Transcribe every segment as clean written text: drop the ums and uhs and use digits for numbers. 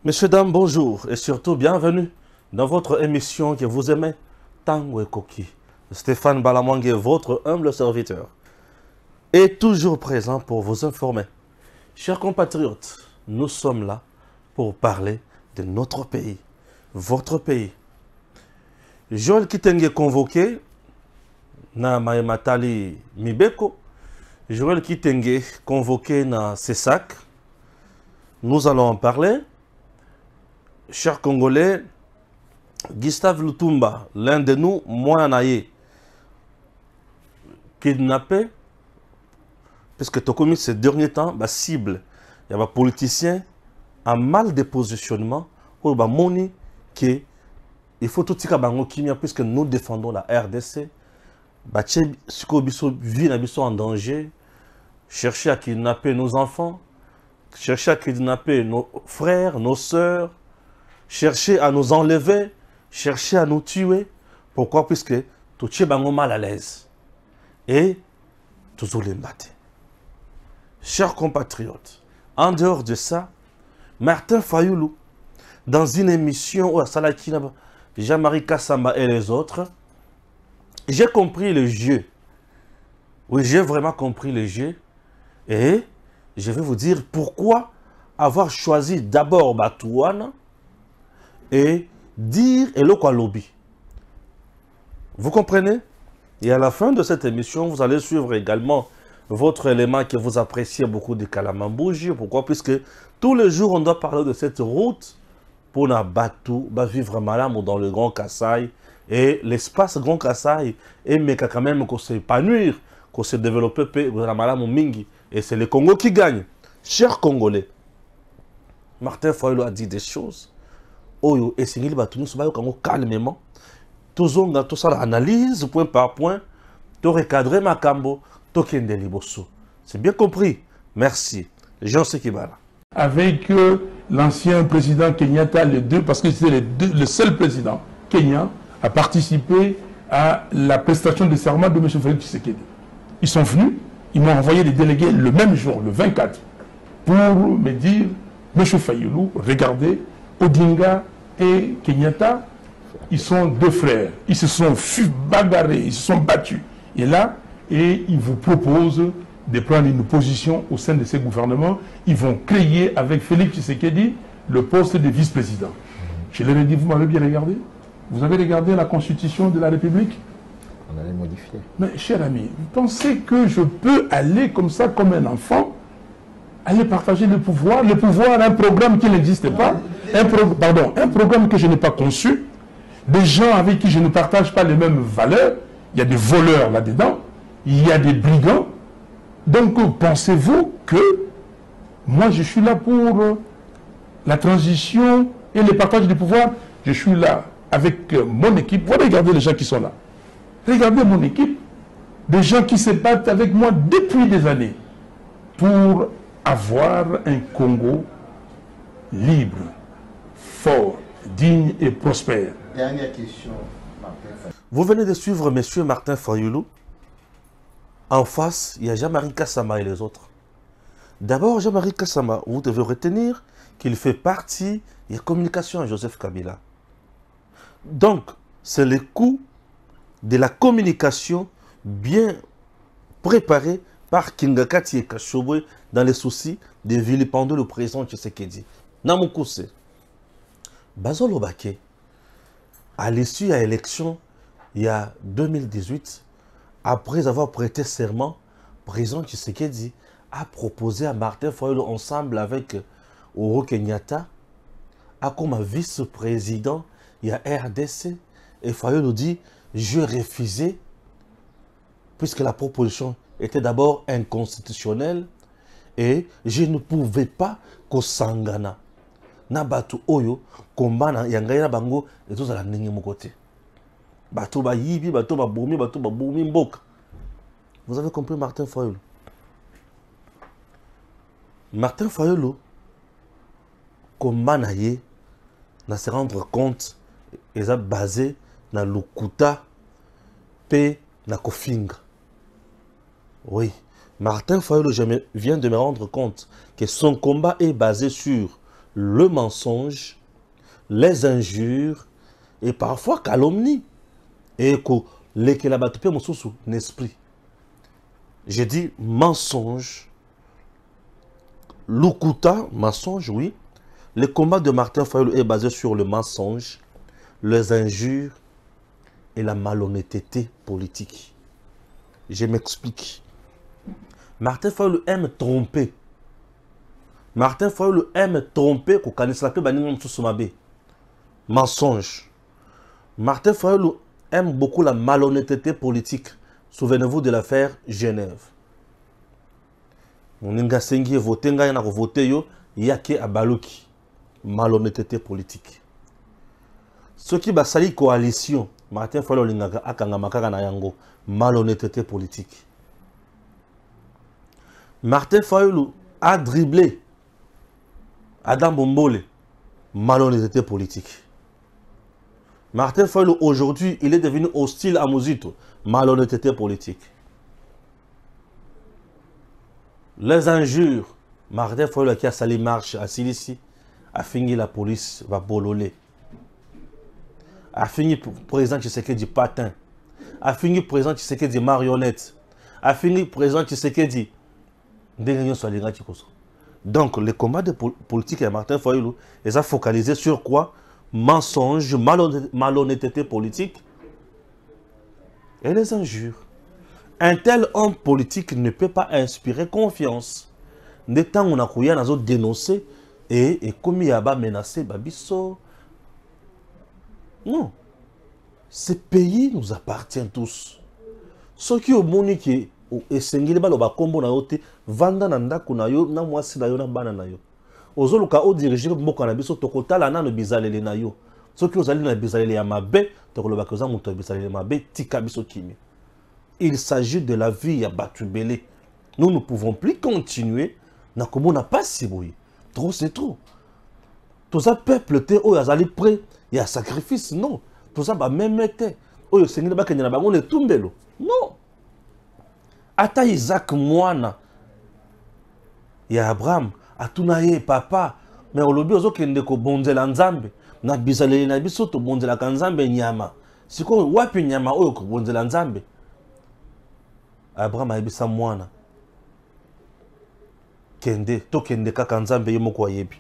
Messieurs, dames, bonjour et surtout bienvenue dans votre émission que vous aimez, Tango et Koki. Stéphane Balamwangue, votre humble serviteur, est toujours présent pour vous informer. Chers compatriotes, nous sommes là pour parler de notre pays, votre pays. Joël Kitenge convoqué, na Maïmatali Mibeko, Joël Kitenge convoqué na CESAC. Nous allons en parler. Chers Congolais, Gustave Lutumba, l'un de nous, moi naïe, kidnappé, puisque tu as commis ces derniers temps, la cible, il y a des politiciens en mal de positionnement, pour moni que il faut tout ça puisque nous défendons la RDC, vie en danger, chercher à kidnapper nos enfants, chercher à kidnapper nos frères, nos sœurs, chercher à nous enlever, chercher à nous tuer. Pourquoi? Puisque tout est mal à l'aise. Et toujours les battre. Chers compatriotes, en dehors de ça, Martin Fayoulou, dans une émission où à Salakina, Jean-Marie Kassamba et les autres, j'ai compris le jeu. Oui, j'ai vraiment compris le jeu. Et je vais vous dire pourquoi avoir choisi d'abord Batouana et dire Hello Lobby. Vous comprenez? Et à la fin de cette émission, vous allez suivre également votre élément que vous appréciez beaucoup de Kalamambouji. Pourquoi? Puisque tous les jours, on doit parler de cette route pour na Batou, vivre malam dans le Grand Kassai. Et l'espace Grand Kassai, et mais quand même qu'on s'épanouir, qu'on se développe dans la malam mingi. Et c'est le Congo qui gagne. Chers Congolais, Martin Fayoulou a dit des choses. Oyo et singili batunu soba yo calmement. Tozonga tout ça analyse point par point. To recadrer makambo, to kende liboso. C'est bien compris. Merci. Jean Sekibala. Avec l'ancien président Kenyatta, les deux, parce que c'était le seul président kenyan à participer à la prestation de serment de M. Félix Tshisekedi. Ils sont venus, ils m'ont envoyé des délégués le même jour, le 24, pour me dire, M. Fayoulou, regardez, Odinga et Kenyatta, ils sont deux frères. Ils se sont bagarrés, ils se sont battus. Et là, ils vous proposent de prendre une position au sein de ces gouvernements. Ils vont créer avec Félix Tshisekedi le poste de vice-président. Je leur ai dit, vous m'avez bien regardé? Vous avez regardé la Constitution de la République? On allait modifier. Mais cher ami, vous pensez que je peux aller comme ça, comme un enfant, aller partager le pouvoir un programme qui n'existe pas, un programme que je n'ai pas conçu, des gens avec qui je ne partage pas les mêmes valeurs, il y a des voleurs là-dedans, il y a des brigands. Donc pensez-vous que moi je suis là pour la transition et le partage du pouvoir? Je suis là avec mon équipe. Vous regardez les gens qui sont là. Regardez mon équipe, des gens qui se battent avec moi depuis des années pour avoir un Congo libre, fort, digne et prospère. Dernière question, Martin Fayoulou. Vous venez de suivre M. Martin Fayoulou. En face, il y a Jean-Marie Kassamba et les autres. D'abord, Jean-Marie Kassamba, vous devez retenir qu'il fait partie de la communication à Joseph Kabila. Donc, c'est le coup de la communication bien préparée par Kingakati et Kashobwe dans les soucis de vilipender le président Tshisekedi. Namukuse, Bazolo Baké, à l'issue de l'élection, il y a 2018, après avoir prêté serment, le président Tshisekedi a proposé à Martin Fayoulou, ensemble avec Uhuru Kenyatta, comme vice-président, il y a RDC, et Fayoulou dit, je refusais, puisque la proposition était d'abord inconstitutionnelle, et je ne pouvais pas kosangana. Na batu oyo, kombana yangaya bango, et tout ça la ningi mokote. Bato ba yibi, bato ba boumi mboka. Vous avez compris Martin Fayoulou? Martin Fayoulou, kombana ye, na se rendre compte, ils ont basé na Lukuta, pe na Kofinga. Oui, Martin Fayoulou vient de me rendre compte que son combat est basé sur le mensonge, les injures et parfois calomnie. Et que l'équilibre mon sous l'esprit. J'ai dit mensonge, Lukuta, mensonge, oui. Le combat de Martin Fayulu est basé sur le mensonge, les injures et la malhonnêteté politique. Je m'explique. Martin Fayulu aime tromper. Martin Fayulu aime tromper qu'on connaisse la paix, mensonge. Martin Fayulu aime beaucoup la malhonnêteté politique. Souvenez-vous de l'affaire Genève. On a voté, on a voté, il y a que Abalouki. Malhonnêteté politique. Ce qui va salir coalition, Martin Fayulu a malhonnêteté politique. Martin Fayulu a dribblé Adam Bombole, malhonnêteté politique. Martin Fayulu, aujourd'hui, il est devenu hostile à Mozito, malhonnêteté politique. Les injures, Martin Fayulu qui a sali marche à Silici, a fini la police, va bololer. A fini président Tshisekedi patin. A fini président Tshisekedi marionnette. A fini président Tshisekedi. Donc, le combat de politique à Martin Fayulu est focalisé sur quoi? Mensonge, malhonnêteté politique et les injures. Un tel homme politique ne peut pas inspirer confiance. Dès temps on a dénoncé et comme il y a menacé Babiso. Non. Ce pays nous appartient tous. Ceux qui ont moniqué et sengili baloba kombo na yote vanda na ndako na yo na mwasi na yo na bana na yo. Ozoluka o diriger mboka na biso tokotala na no bizalele na yo. Soki ozali na bizalele ya mabe tokoloba koza muto bizalele mabe tika biso kimi. Il s'agit de la vie à Batubélé. Nous ne pouvons plus continuer. Na komo na pas si boui. Trop c'est trop. Tout ça peuple te o yazali prêt, il y a sacrifice non. Tout ça ba même te. Oyo sengeli ba kenyana bango le tumbelo. Non. Ata Isaac mwana ya Abraham atuna ye papa mais olobi ozokende ko bonzela nzambe na bizaleli na biso to bonzela ka nzambe nyama siko wapi nyama oyo ko bonzela nzambe. Abraham ayebisa mwana kende to kende kaka nzambe ye moko ayebi.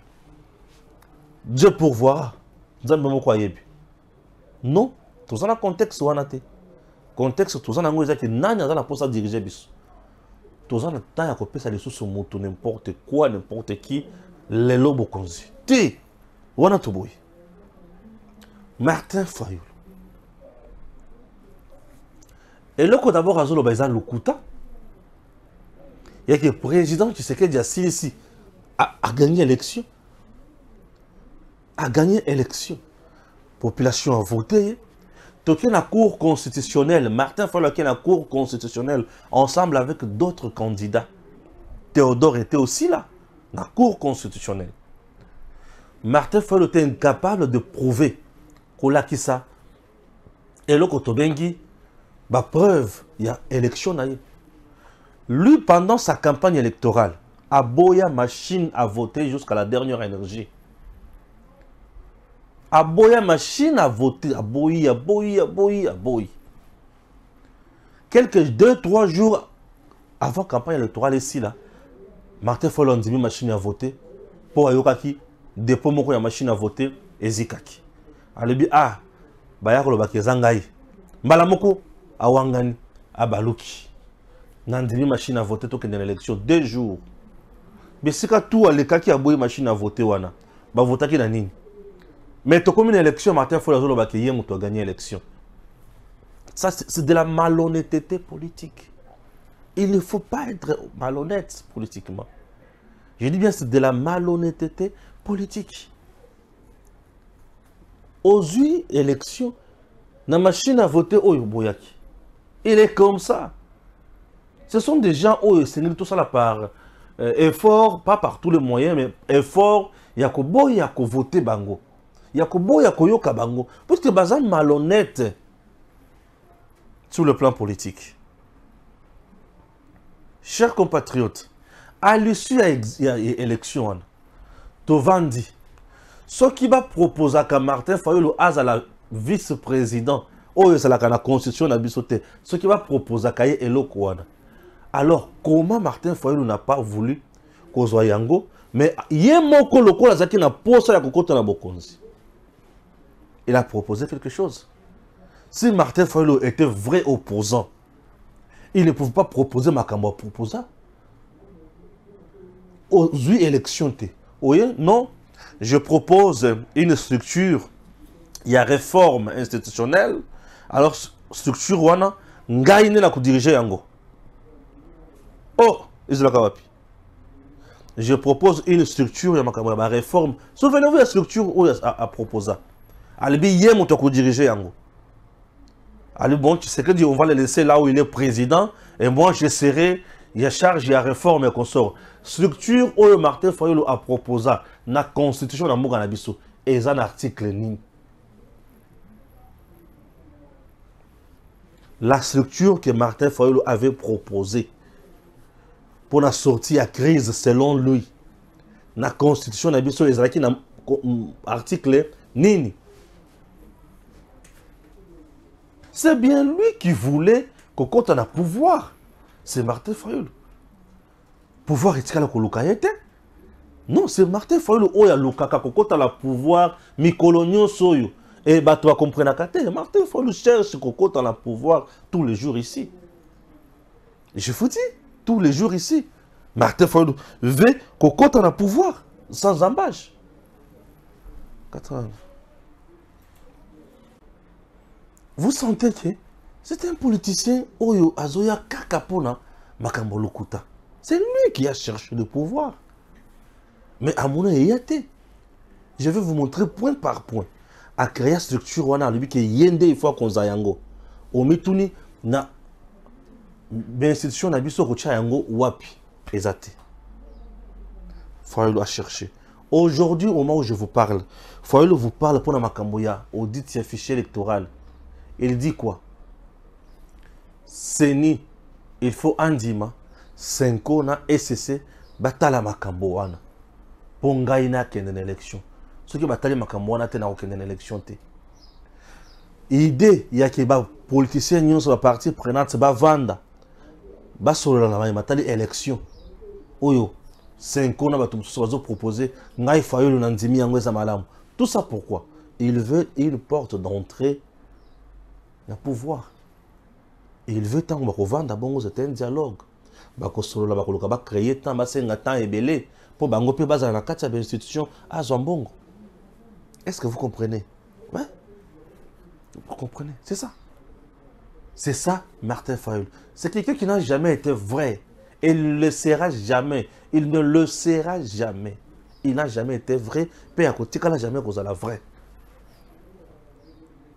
Dieu pourvoira nzambe moko ayebi. Non, tout ça na contexte wana te. Contexte tout ça nango ezaki nani azala posa diriger biso. Tout ça na temps ya kopesa les sous moto n'importe quoi n'importe qui les lobo konzi. Ti wana toboy. Martin Fayulu. Et le coup d'abord azolo baisa Lukuta. Il y a que le président qui s'est dit à Silici a gagné l'élection. A gagné l'élection. Population a voté. Toké la cour constitutionnelle, Martin Fayulu qui est la cour constitutionnelle, ensemble avec d'autres candidats. Théodore était aussi là, la cour constitutionnelle. Martin Fayulu était incapable de prouver qu'on a qui ça. Et le Kotobengi, bah preuve, il y a élection. Lui, pendant sa campagne électorale, a boya machine à voter jusqu'à la dernière énergie. Aboya machine à voter, aboyi. Quelques 2-3 jours avant la campagne électorale ici, là, Martin Fayulu a dit machine à voter pour ayokaki, dépôt moko ya machine à voter, ezikaki. Alebi, ah, bayako lo bakezangai. Mbala moko, awangani, abaluki. Nandimi machine à voter toke dans l'élection, 2 jours. Mais si tout alekaki aboyi machine à voter wana, ba votaki na nini? Mais comme une élection, Martin Fayulu a gagné l'élection. Ça, c'est de la malhonnêteté politique. Il ne faut pas être malhonnête politiquement. Je dis bien, c'est de la malhonnêteté politique. Aux 8 élections, la machine à voter, Boyaki. Il est comme ça. Ce sont des gens, c'est tout ça là par effort, pas par tous les moyens, mais effort, il y a qu'à voter bango. Yakobo Yakoyoka Bango, parce que Bazan malhonnête sur le plan politique. Chers compatriotes, à l'issue de l'élection, Tovandi, Ce qui va proposer à Martin Fayulu à la vice-président, oh, c'est la constitution de la ce qui va proposer à Kaye Elo Kouana. Alors, comment Martin Fayulu n'a pas voulu qu'on soit Yango, mais il y a un peu de temps qui n'a pas posé la Bokonzi. Il a proposé quelque chose. Si Martin Fayulu était vrai opposant, il ne pouvait pas proposer Makambo proposer. Aux 8 élections, oui, non, je propose une structure, il y a réforme institutionnelle, alors structure wana, ngaine la diriger yango. Oh, je propose une structure, il y a ma réforme. Souvenez-vous de la structure où à proposer. Alibi yé mon toko diriger yango. Ali bon, tu sais que on va le laisser là où il est président et moi je serai, il y a charge, il y a réforme et consort. Structure où Martin Fayulu a proposé la constitution de Mouga Nabiso et un article ni. La structure que Martin Fayulu avait proposée pour la sortie à crise selon lui, la constitution de Nabiso et un article ni. C'est bien lui qui voulait qu'on compte en a pouvoir. C'est Martin Fayulu. Pouvoir est-il que non, c'est Martin Fayulu qui a l'okaka qu'on compte en a pouvoir, mi-coloniaux soyo. Et bah, tu vas comprendre que Martin Fayulu cherche qu'on compte en a pouvoir tous les jours ici. Je vous dis, tous les jours ici. Martin Fayulu veut qu'on compte en a pouvoir, sans embâche. 80. Vous sentez que c'est un politicien Oyo Azoya Kakapona Makambo Lokuta. C'est lui qui a cherché le pouvoir. Mais à mon avis, je vais vous montrer point par point. À créer une structure, on a lui qui yende il faut qu'on zayango. Au mituni na l'institution na biso ko chayango wapi ezate. Fayulu a cherché. Aujourd'hui, au moment où je vous parle, Fayulu vous parle pour la Makamboya, audit un fichier électoral. Il dit quoi? Seni, il faut andima, 5 na SCC, batala makambo wana. Ponga ina kende élection. Ce qui batali makambo wana te na okende élection te. Idée ya ke ba politicien nyonso ba parti prenante ba vanda. Ba solo na ba matali élection. Oyo 5 na ba tumso bazo proposer ngai Fayulu na ndimi yango eza malamu. Tout ça pourquoi? Il veut une porte d'entrée. Le pouvoir. Et il veut tant que vendre bon c'est un dialogue. Bako solo la bako ba créer tant ba senga tant ebelé pour bango pe baza na kati ya institution à Zambongo. Est-ce que vous comprenez? Ouais. Vous comprenez? C'est ça. C'est ça Martin Fayulu. C'est quelqu'un qui n'a jamais été vrai. Et il ne le sera jamais. Il ne le sera jamais. Il n'a jamais été vrai. Pe à côté n'a jamais causé la vraie.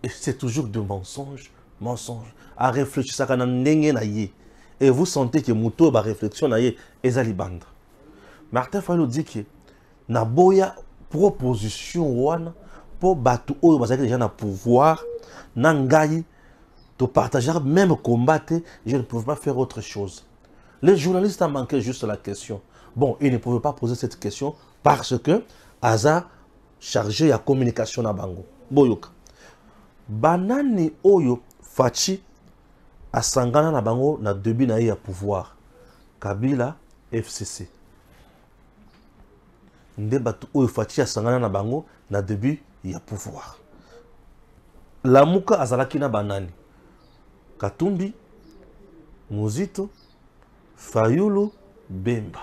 Et c'est toujours de mensonges, mensonges. À réfléchir ça quand on est. Et vous sentez que Mouto ba réflexion naie ezalibandre. Martin Fayulu dit que na boya proposition wana pour batu oyo bazaki déjà na pouvoir na ngai to partager même combattre, je ne pouvais pas faire autre chose. Les journalistes ont manqué juste la question. Bon, ils ne pouvaient pas poser cette question parce que Aza chargé à communication na bango. Boyoka. Banani oyo fachi asangana na bango na début na ya pouvoir. Kabila FCC. Nde batu oyo fachi asangana na bango na début ya pouvoir. Lamuka azalaki na banani. Katumbi, Muzito, Fayulu, Bemba.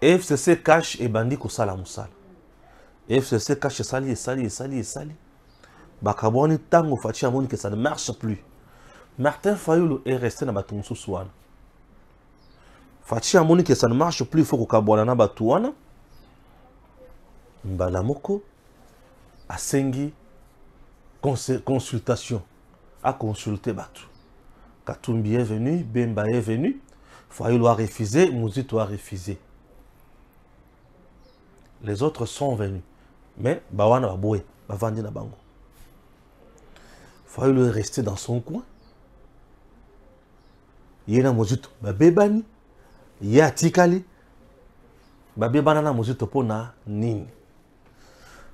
FCC cache et bandi kosala musala. FCC cache sali. Bakaboni tango fachi amoni que ça ne marche plus. Martin Fayulu est resté na batumsu swana. Fachi amoni que ça ne marche plus, il faut kokabwana na batuana. Mbalamoko asengi consultation. A consulté Batu. Katumbi est venu, Bemba est venu, Fayulu a refusé, Muzito a refusé. Les autres sont venus. Mais Bawana Baboué, Bavandi na Bango. Fayulu est resté dans son coin. Yena Muzito, Babebani, Yatikali. Babé banana mozito pona nini.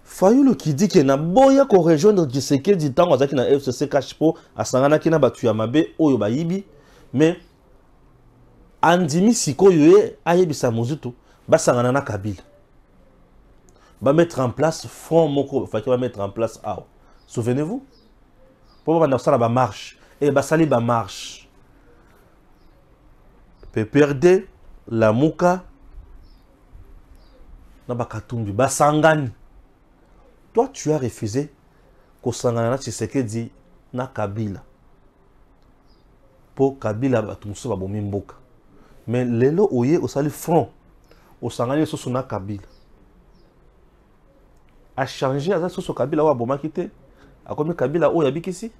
Fayulu qui dit que na boya ko rejoindre Tshisekedi tant azaki na FCC Kashpo asangana ki na batu ya mabe oyo bayibi mais andimi sikoyo ye ayebisa mozito basangana na Kabila. Ba mettre en place front moko fa va mettre en place aw. Souvenez-vous? Pour va ça la marche et basali ba marche. PPRD la Muka na bakatumbi basangani. Toi, tu as refusé que Sangana Tshisekedi na Kabila. Pour Kabila, batumso ba bomimboka. Mais lelo oye au sali front, au Sangana so na Kabila. A changé à ça Kabila wa boma kité. A comme Kabila o yabiki ici.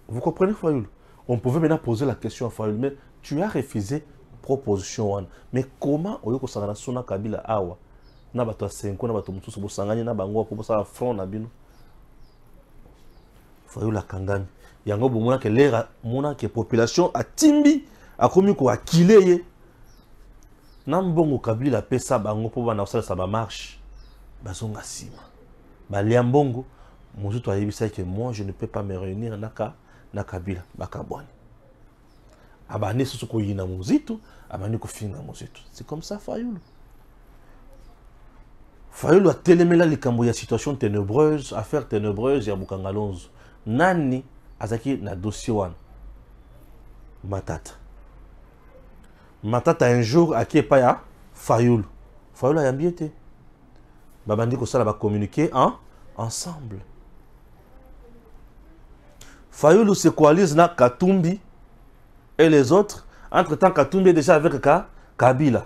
Vous comprenez Fayulu? On pouvait maintenant poser la question à Fayulu, mais tu as refusé proposition. Mais comment oye ko Sangana so na Kabila awa? Na bato 5 na bato mutusu bosangani na bango po bosala front na bino Fayulu kangami yango bomona ke lera mona ke population a timbi akomi ko akileye na mbongo Kabila pesa bango po bana osala sa ba marche bazonga sima ba liambongo mozuto ayebisa que moi je ne peux pas me réunir na Kabila bakabwani abane susu ko yina muzito abani ko finga muzito. C'est comme ça Fayulu. Fayulu a télémé la likambo ya situation ténébreuse, affaire ténébreuse ya Bukangalonzo. Nani azaki na dossier wan. Matata. Matata un jour a qui pas ya Fayulu. Fayulu a yambiete. Babandi ko sala ba communiquer ensemble. Fayulu se coalise na Katumbi et les autres. Entre-temps Katumbi est déjà avec Kabila.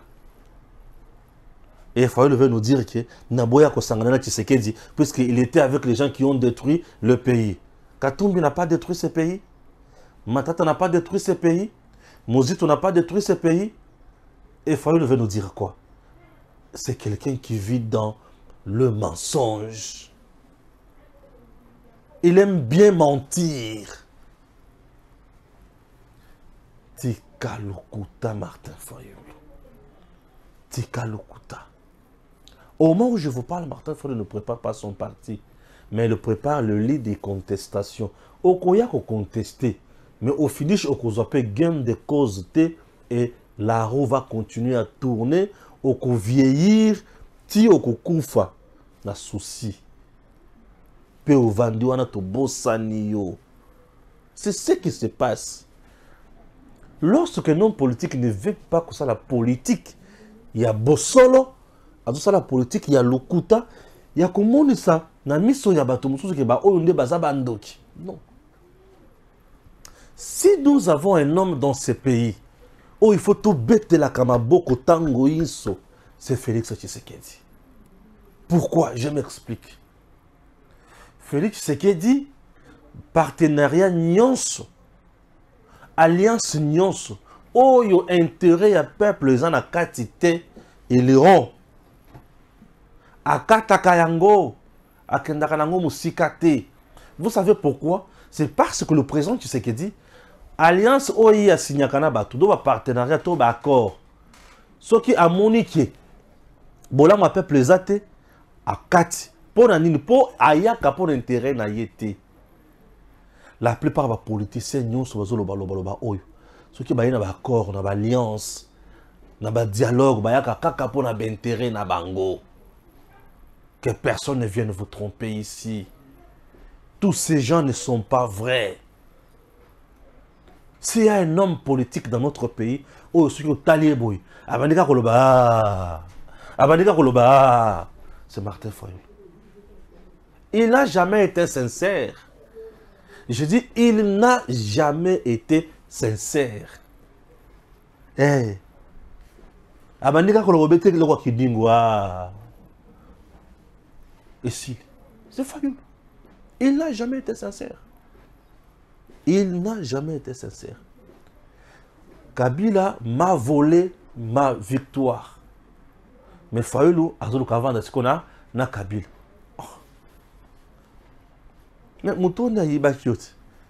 Et Fayulu veut nous dire que Naboya Kosangana Tshisekedi, puisqu'il était avec les gens qui ont détruit le pays. Katumbi n'a pas détruit ce pays. Matata n'a pas détruit ce pays. Mozito n'a pas détruit ce pays. Et Fayulu veut nous dire quoi? C'est quelqu'un qui vit dans le mensonge. Il aime bien mentir. Tika Lokuta Martin Fayulu. Tika Lokuta. Au moment où je vous parle, Martin Fayulu ne prépare pas son parti, mais il prépare le lit des contestations. Au Koya qu'on contester, mais au finish, au Kozope gain de causes et la roue va continuer à tourner, au ko vieillir, ti au ko kufa, na souci. Pe au vendu wana to bossaniyo. C'est ce qui se passe. Lorsque non politique ne veut pas que ça la politique, il y a bossolo. À tout ça la politique, il y a lokuta, il y a comment ça na miso ya bato mususu ke ba oyo nde baza bandoki. Non. Si nous avons un homme dans ce pays où il faut tout bête la kamaboko tango inso, c'est Félix Tshisekedi. Pourquoi? Je m'explique. Félix Tshisekedi, partenariat nyonso, alliance nyonso, oyo intérêt ya peuple les en a katite et l'Iran. Akatakayango, Akendakanango Musikate. Vous savez pourquoi? C'est parce que le président Tshisekedi, alliance OI a signé Kanaba, tout doit partenariat, tout accord. Ce qui a moniqué, Bola m'a peuple les athées, à Kati, pour nanini, pour ayaka, pour intérêt na yete. La plupart des politiciens, nous sommes oyo. Ce qui est un accord, une alliance, un dialogue, un pour intérêt na bango. Que personne ne vienne vous tromper ici. Tous ces gens ne sont pas vrais. S'il y a un homme politique dans notre pays, c'est Martin Fayulu. Il n'a jamais été sincère. Je dis, il n'a jamais été sincère. Eh. Ici, c'est Fayulu. Il n'a jamais été sincère. Il n'a jamais été sincère. Kabila m'a volé ma victoire. Mais Fayulu a dit qu'on a na Kabila. Mais mouton n'a pas de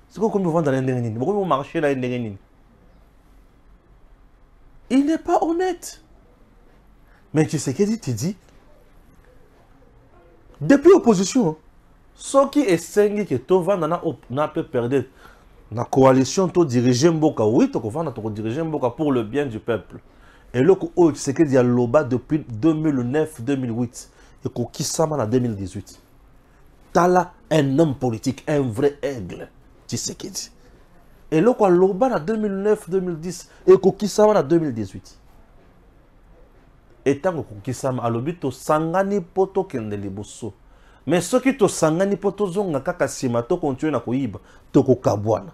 c'est quoi comme vendre dans l'indénini? Pourquoi vous marchez dans l'indénini? Il n'est pas honnête. Mais Tshisekedi te dit, depuis l'opposition, ceux qui essayent que tu vas perdre la coalition, tu diriger Mboka, oui, tu vas diriger Mboka pour le bien du peuple. Et là, Tshisekedi a loba depuis 2009-2008 et qui s'en en 2018. Tala un homme politique, un vrai aigle, Tshisekedi. Et là, quoi, loba en 2009-2010 et qui s'en en 2018. Et tant que Kisama a lobi to sangani poto kende liboso. Mais ceux qui to sangani poto zonga kaka sima to continue na kuiba to kokabwana.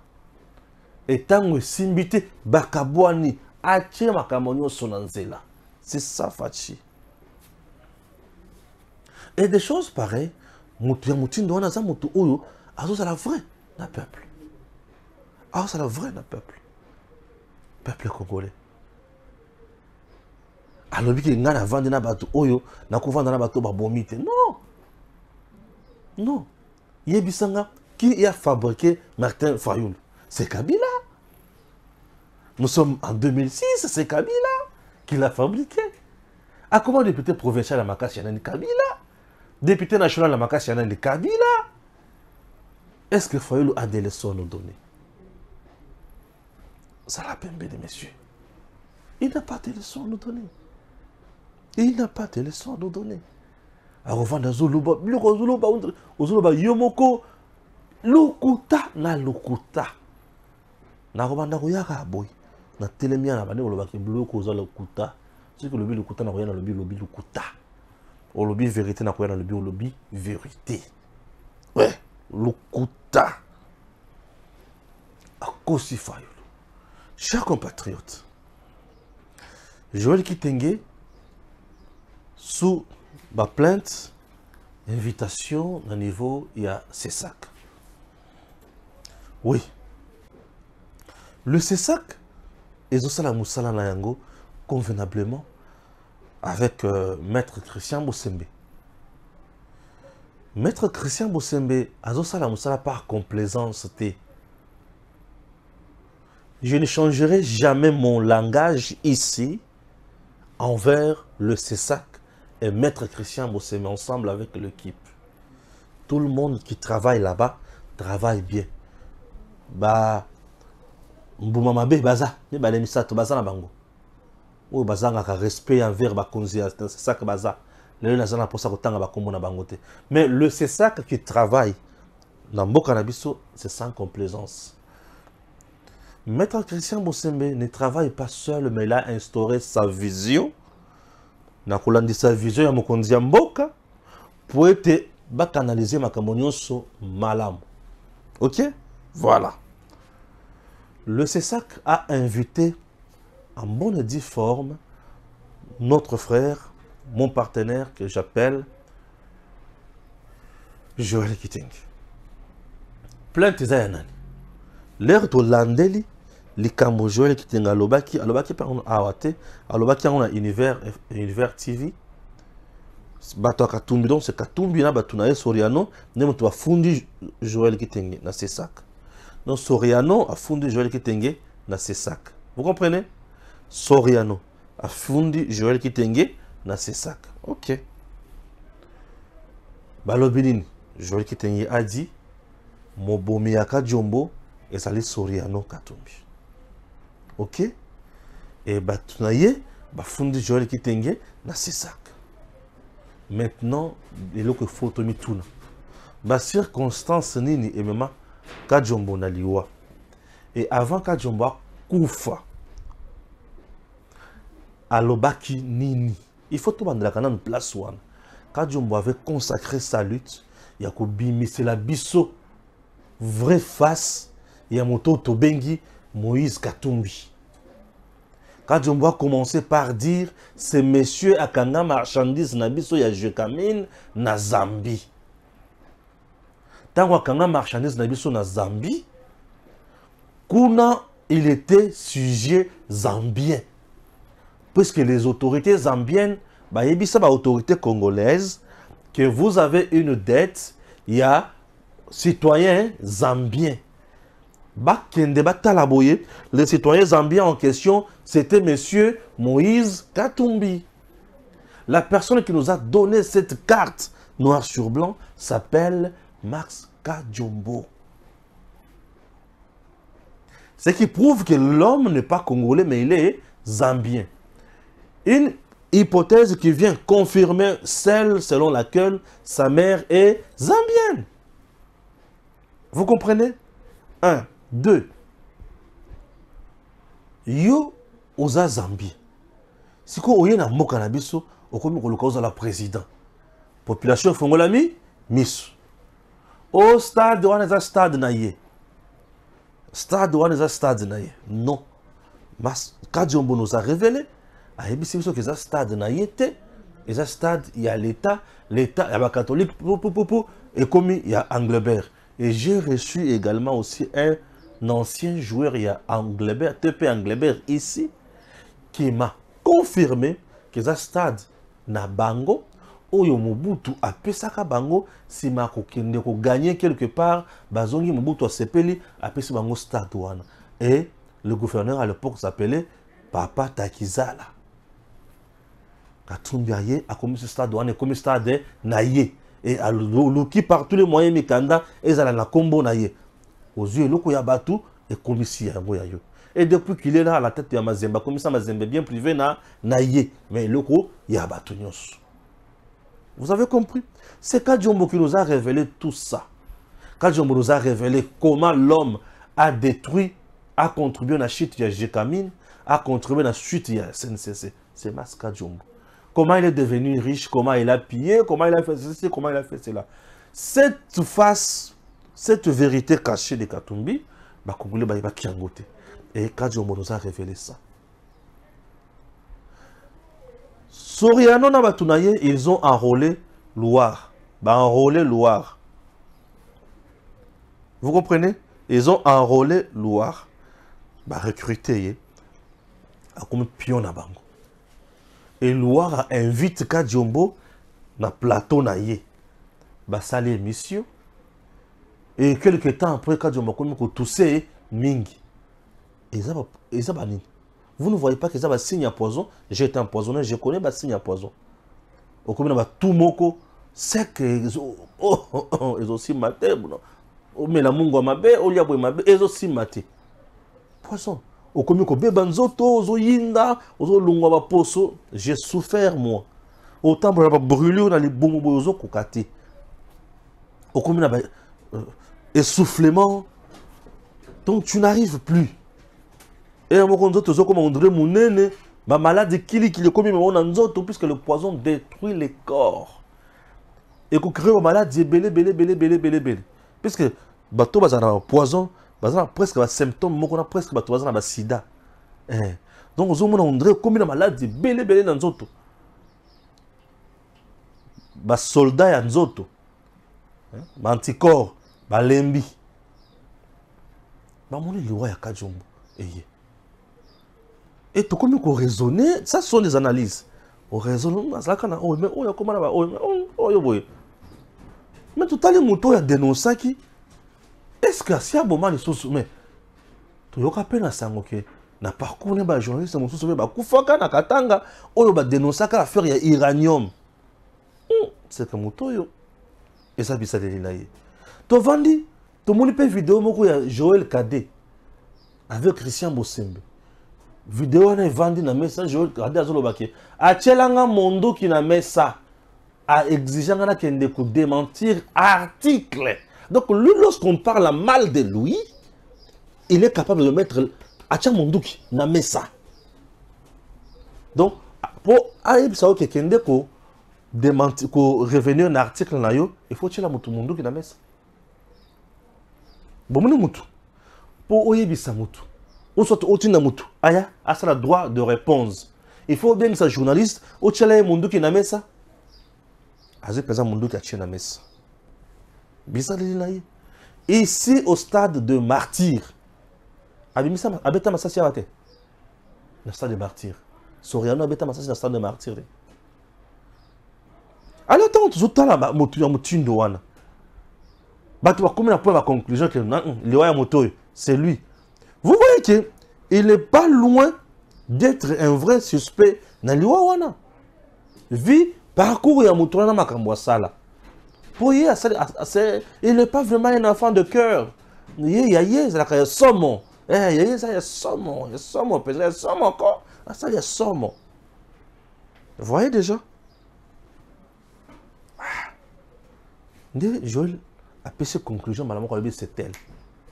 Et tant que simbite bakabwani ache makamonyo sonanzela. C'est ça Fachi. Et des choses pareilles, mutu ya mutindo wana za mutu oyo azo za la vraie na peuple. Azo za la vraie na peuple. Peuple congolais. Alors, il y a un vendre na bateau, oyo, na vendre na bateau, babomite. Non. Non. Yebisanga, qui a fabriqué Martin Fayoul? C'est Kabila. Nous sommes en 2006, c'est Kabila qui l'a fabriqué. À comment député provincial à Makassi, il y a Kabila? Député national à Makassi, il y a Kabila? Est-ce que Fayoul a des leçons à nous donner? Ça l'a peine, mesdames et messieurs. Il n'a pas de leçons à nous donner. Il n'a pas de leçons à nous donner. Arovanda Zuluba, Zuluba, Yomoko, Lukuta, na Lukuta. Na Rovanda Royaka boy. Na Telemia na Bane, Olobaki, Bloko, Lukuta. C'est que le lobby Lukuta na Royana, le lobby Lukuta. Au lobby vérité na Royana, le lobby vérité. Ouais, Lukuta. À Kosifayo. Chers compatriotes, Joël Kitenge, sous ma plainte, invitation au niveau, il y a CESAC. Oui. Le CESAC, ils ont la Moussala Nayango convenablement avec Maître Christian Bossembe. Maître Christian Bossembe, ils ont la Moussala par complaisance. Je ne changerai jamais mon langage ici envers le CESAC et Maître Christian Bossembe ensemble avec l'équipe. Tout le monde qui travaille là-bas travaille bien. Bah, Mboumamabe baza, ne balemisa to baza na bango. Ou baza ngaka respect envers bakonzi, c'est ça que baza. Le nazana pour ça ko tanga bakombo na bango te. Mais le CESAC qui travaille dans Mboka na biso, c'est sans complaisance. Maître Christian Bossembe ne travaille pas seul, mais il a instauré sa vision. Na kolandi sa vision ya mokonzi ya mboka pour être canaliser makambo nyonso malamu. Ok? Voilà. Le CESAC a invité en bonne et due forme notre frère, mon partenaire que j'appelle Joël Kitenge. Plainte Zayanani. L'air de Landeli, likambo Joël Kitenge alobaki par awate, alobaki on a univers TV. Bato Katumbi, donc c'est Katumbi na batunae Soriano, ne mutu fundi Joël Kitenge na CESAC. Donc Soriano a fondé Joël Kitenge na CESAC. Vous comprenez? Soriano a fondé Joël Kitenge na CESAC. Ok. Balobinini, Joël Kitenge a dit Mobomi Yaka Jombo et Sali Soriano Katumbi. Ok? Et batunaye ba fondé Joël Kitenge na CESAC. Maintenant, il faut que photo mi tuna. Ba circonstance nini et même Kajombo na liwa. Et avant Kajombo kufa alobaki nini. Il faut tout bandela kana place one. Kajombo avait consacré sa lutte. Yakobimi c'est la biso vraie face. Yamoto Tobengi Moïse Katumbi. Kajombo a commencé par dire c'est monsieur akanga marchandise na biso ya Jekamine na Zambie. Tant akanga marchandise na biso na Zambie, kuna il était sujet zambien. Puisque les autorités zambiennes, bah yebisa ba autorité congolaise que vous avez une dette, il y a citoyens zambiens. Les citoyens zambiens en question, c'était monsieur Moïse Katumbi. La personne qui nous a donné cette carte noir sur blanc s'appelle Max Kadiombo. Ce qui prouve que l'homme n'est pas congolais, mais il est zambien. Une hypothèse qui vient confirmer celle selon laquelle sa mère est zambienne. Vous comprenez? 1, 2. Yo, oza Zambie. Si vous avez un mot cannabis, vous avez la président. Population fongolami, miss. Au stade, on a stade naïe. Stade, on a stade naïe. Non. Mas Kadiombo nous a révélé. A ebisi biso que stade naïe te. Et ça stade, il y a l'État, il y a la catholique, et comme il y a Anglebert. Et j'ai reçu également aussi un ancien joueur, il y a Anglebert, TP Anglebert ici, qui m'a confirmé que ce stade na bango, oyo Mobutu a pesaka bango, si ma kokende ko gagner quelque part, bazongi Mobutu a sepeli a pesi bango stade wana. Et le gouverneur à l'époque s'appelait Papa Takizala. Katumbiaye a commis ce stade wana, commis stade naïe. Et à l'ouki par tous les moyens mikanda, et à la combo naïe. Aux yeux, l'oko yabatu et commissi yango yayo. Et depuis qu'il est là à la tête de Mazemba, comme ça Mazemba bien privé na naïe, mais l'oko yabatu nyos. Vous avez compris? C'est Kadiombo qui nous a révélé tout ça. Kadiombo nous a révélé comment l'homme a détruit, a contribué à la chute de Jekamine, a contribué à la chute de SNCC. C'est Mas Kadiombo. Comment il est devenu riche, comment il a pillé, comment il a fait ceci, comment il a fait cela. Cette face, cette vérité cachée de Katumbi, et Kadiombo nous a révélé ça. Soriano na Batunaye, ils ont enrôlé Loire. Enrôlé Loire. Vous comprenez? Ils ont enrôlé Loire. Recruté comme pion na bango. Et Loire invite Kadiombo na plateau na ye. Basali émission. Et quelques temps après, Kadiombo a toussé mingi. Et ça va nini. Vous ne voyez pas que ça va signe à poison. J'ai été empoisonné, je connais le signe à poison. Au commun, tout moko, c'est que ils ont aussi maté. Mais la mungo mabe, au liabo mabe, ils ont aussi maté. Poison. Au commun, ko bebanzoto, ozo yinda, ozo lungwa ba poso. J'ai souffert moi. Autant pour la brûler, on a les boumou ozo kokate. Au commun, essoufflement. Donc tu n'arrives plus. Et à mon compte, comme on dirait mon nene, ma maladie qui est comme mon puisque le poison détruit les corps. Et qu'on crée une maladie belé. Puisque bateau bazana poison, bazana presque un symptôme, mon presque bateau bazana sida. Donc on dirait comme une maladie belé dans zoto. Ba soldat ya nzoto. Ba anticorps, ba lembi. Ba mon le roi ya Kadiombo. Et tout comme on raisonne, ça sont des analyses. On raisonne, mais tout à l'heure, il y a dénoncé qui est-ce que si à un moment, les choses, mais tu as appelé à ça, ok, n'a pas connu les journalistes, mon souci, bah, Koufaka, na Katanga, on va dénoncer qu'à faire il y a uranium. C'est comme Moutoyo. Et ça, c'est des lilaïs. Tu vendu, tout le monde peut vidéo, il y a Joël Kadé avec Christian Bossembe. Vidéo on a vendu na message Joël Kadé azolobaki. Achelanga mondo qui na messa a exigeant na kende ko démentir article. Donc lui lorsqu'on parle mal de lui, il est capable de mettre Acha mondo qui na messa. Donc pour aïb sao que kende ko démentir ko revenir un article na yo, il faut chela mutu mondo qui na messa. Bomune mutu. Pour oyebisa mutu. Ou soit au mutu. Aya, a ça le droit de réponse. Il faut bien que ce journaliste, au tchela mundu qui n'a pas ça. Azé présent mundu qui a tché n'a pas ça. Bizarre les ici au stade de martyr. Abimisa abeta masasi abate. Le stade de martyr. Soriano abeta masasi le stade de martyr. Alors tant que tout là mutu ya mutu ndowana. Batu va comme la point la conclusion que le roi moto c'est lui. Vous voyez qu'il n'est pas loin d'être un vrai suspect dans l'Iwawana. Vie, parcours ya mutu na makambo ya sala. Pour y il n'est pas vraiment un enfant de cœur. Il y a somo. Il y a somo. Il y a somo. Il y a somo encore. Ça, il y a somo. Vous voyez déjà? Joël a fait cette conclusion, c'est elle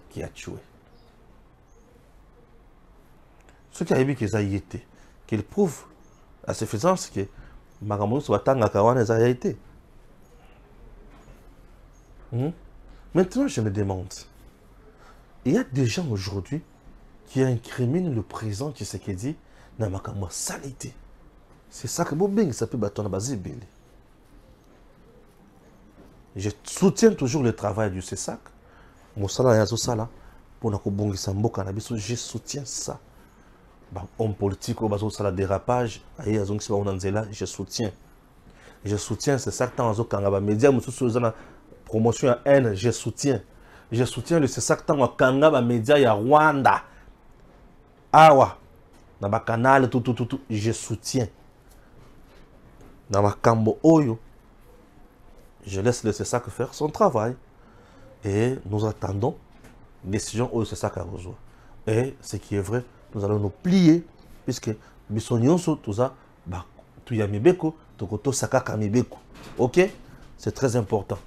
qui a tué. Ce qui a dit qu'ils a été, qu'il prouve à suffisance que Magamou soit tanga kawana a été. Maintenant, je me demande, il y a des gens aujourd'hui qui incriminent le président Tshisekedi dans ma salité. C'est ça que Bobing s'appelle Baton Bazibili. Je soutiens toujours le travail du CESAC. Je soutiens ça. Homme politique, le dérapage, je soutiens. Je soutiens, c'est ça que les médias, promotion à haine, je soutiens. Je soutiens le CESAC tant que les médias ya Rwanda. Awa. Dans le canal, tout. Je soutiens. Dans ma cambo oyo. Je laisse le CESAC faire son travail. Et nous attendons décision au CESAC à rejoindre. Et ce qui est vrai, nous allons nous plier, puisque Bissonionso, tout ça, tout yamibeko, tout saka kamibeko. Ok? C'est très important.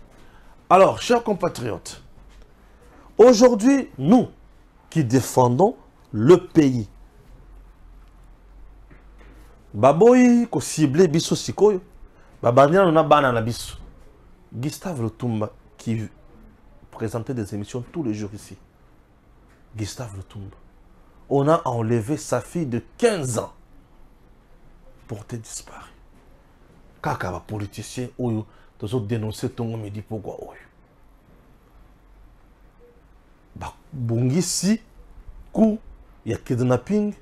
Alors, chers compatriotes, aujourd'hui, nous qui défendons le pays, Baboyi, ko ciblé biso sikoyo, Babania na bana na biso. Gustave Lutumba qui présentait des émissions tous les jours ici. Gustave Lutumba. On a enlevé sa fille de 15 ans. Portée disparue. Kaka va politicien oyo, tous autres dénoncer ton me dit pourquoi oyo. Bongisi, coup, il y a kidnapping.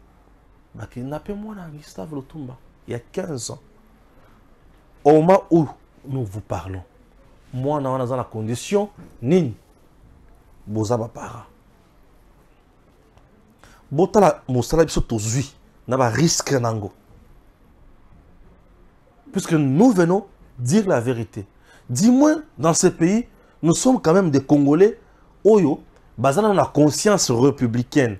Kidnappé moi dans Gustave Lutumba. Il y a 15 ans. Au moment où nous vous parlons, moi, dans la condition, Nin, Bozaba para. Botala, Moussala, Biso, Tozui, n'a pas risque nango. Puisque nous venons dire la vérité. Dis-moi, dans ce pays, nous sommes quand même des Congolais, Oyo, basant la conscience républicaine.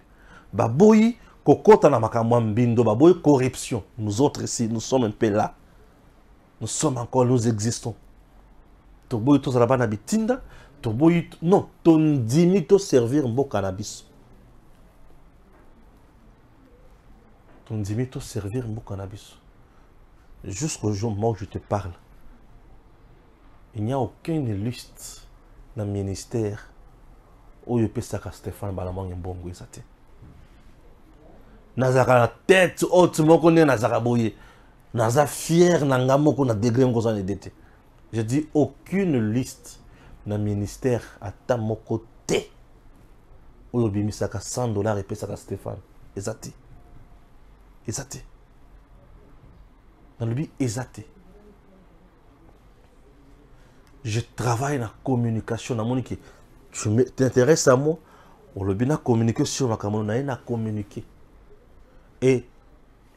Baboyi, Kokota na makamwambindo, Baboyi, corruption. Nous autres ici, nous sommes un peu là. Nous sommes encore, nous existons. Toboyi to zalaba bitinda, toboyi non, ton dimito servir mbo cannabis. Ton dimito servir mbo cannabis. Jusqu'au jour où je te parle, il n'y a aucune liste dans le ministère où il peut s'accorder Stéphane Balamang et Mbongo Ezate. Nazaka la tête haute, moko ne nazaka boye. Naza fier nanga moko na degré moko zane dete. Je dis aucune liste dans le ministère à ta mon côté. Où il y a 100 $ et puis ça Stéphane. Ezate. Ezate. Dans le but, ezate. Je travaille dans la communication. Tu t'intéresses à moi. On le bien communiquer sur ma caméra. On a communiqué. Et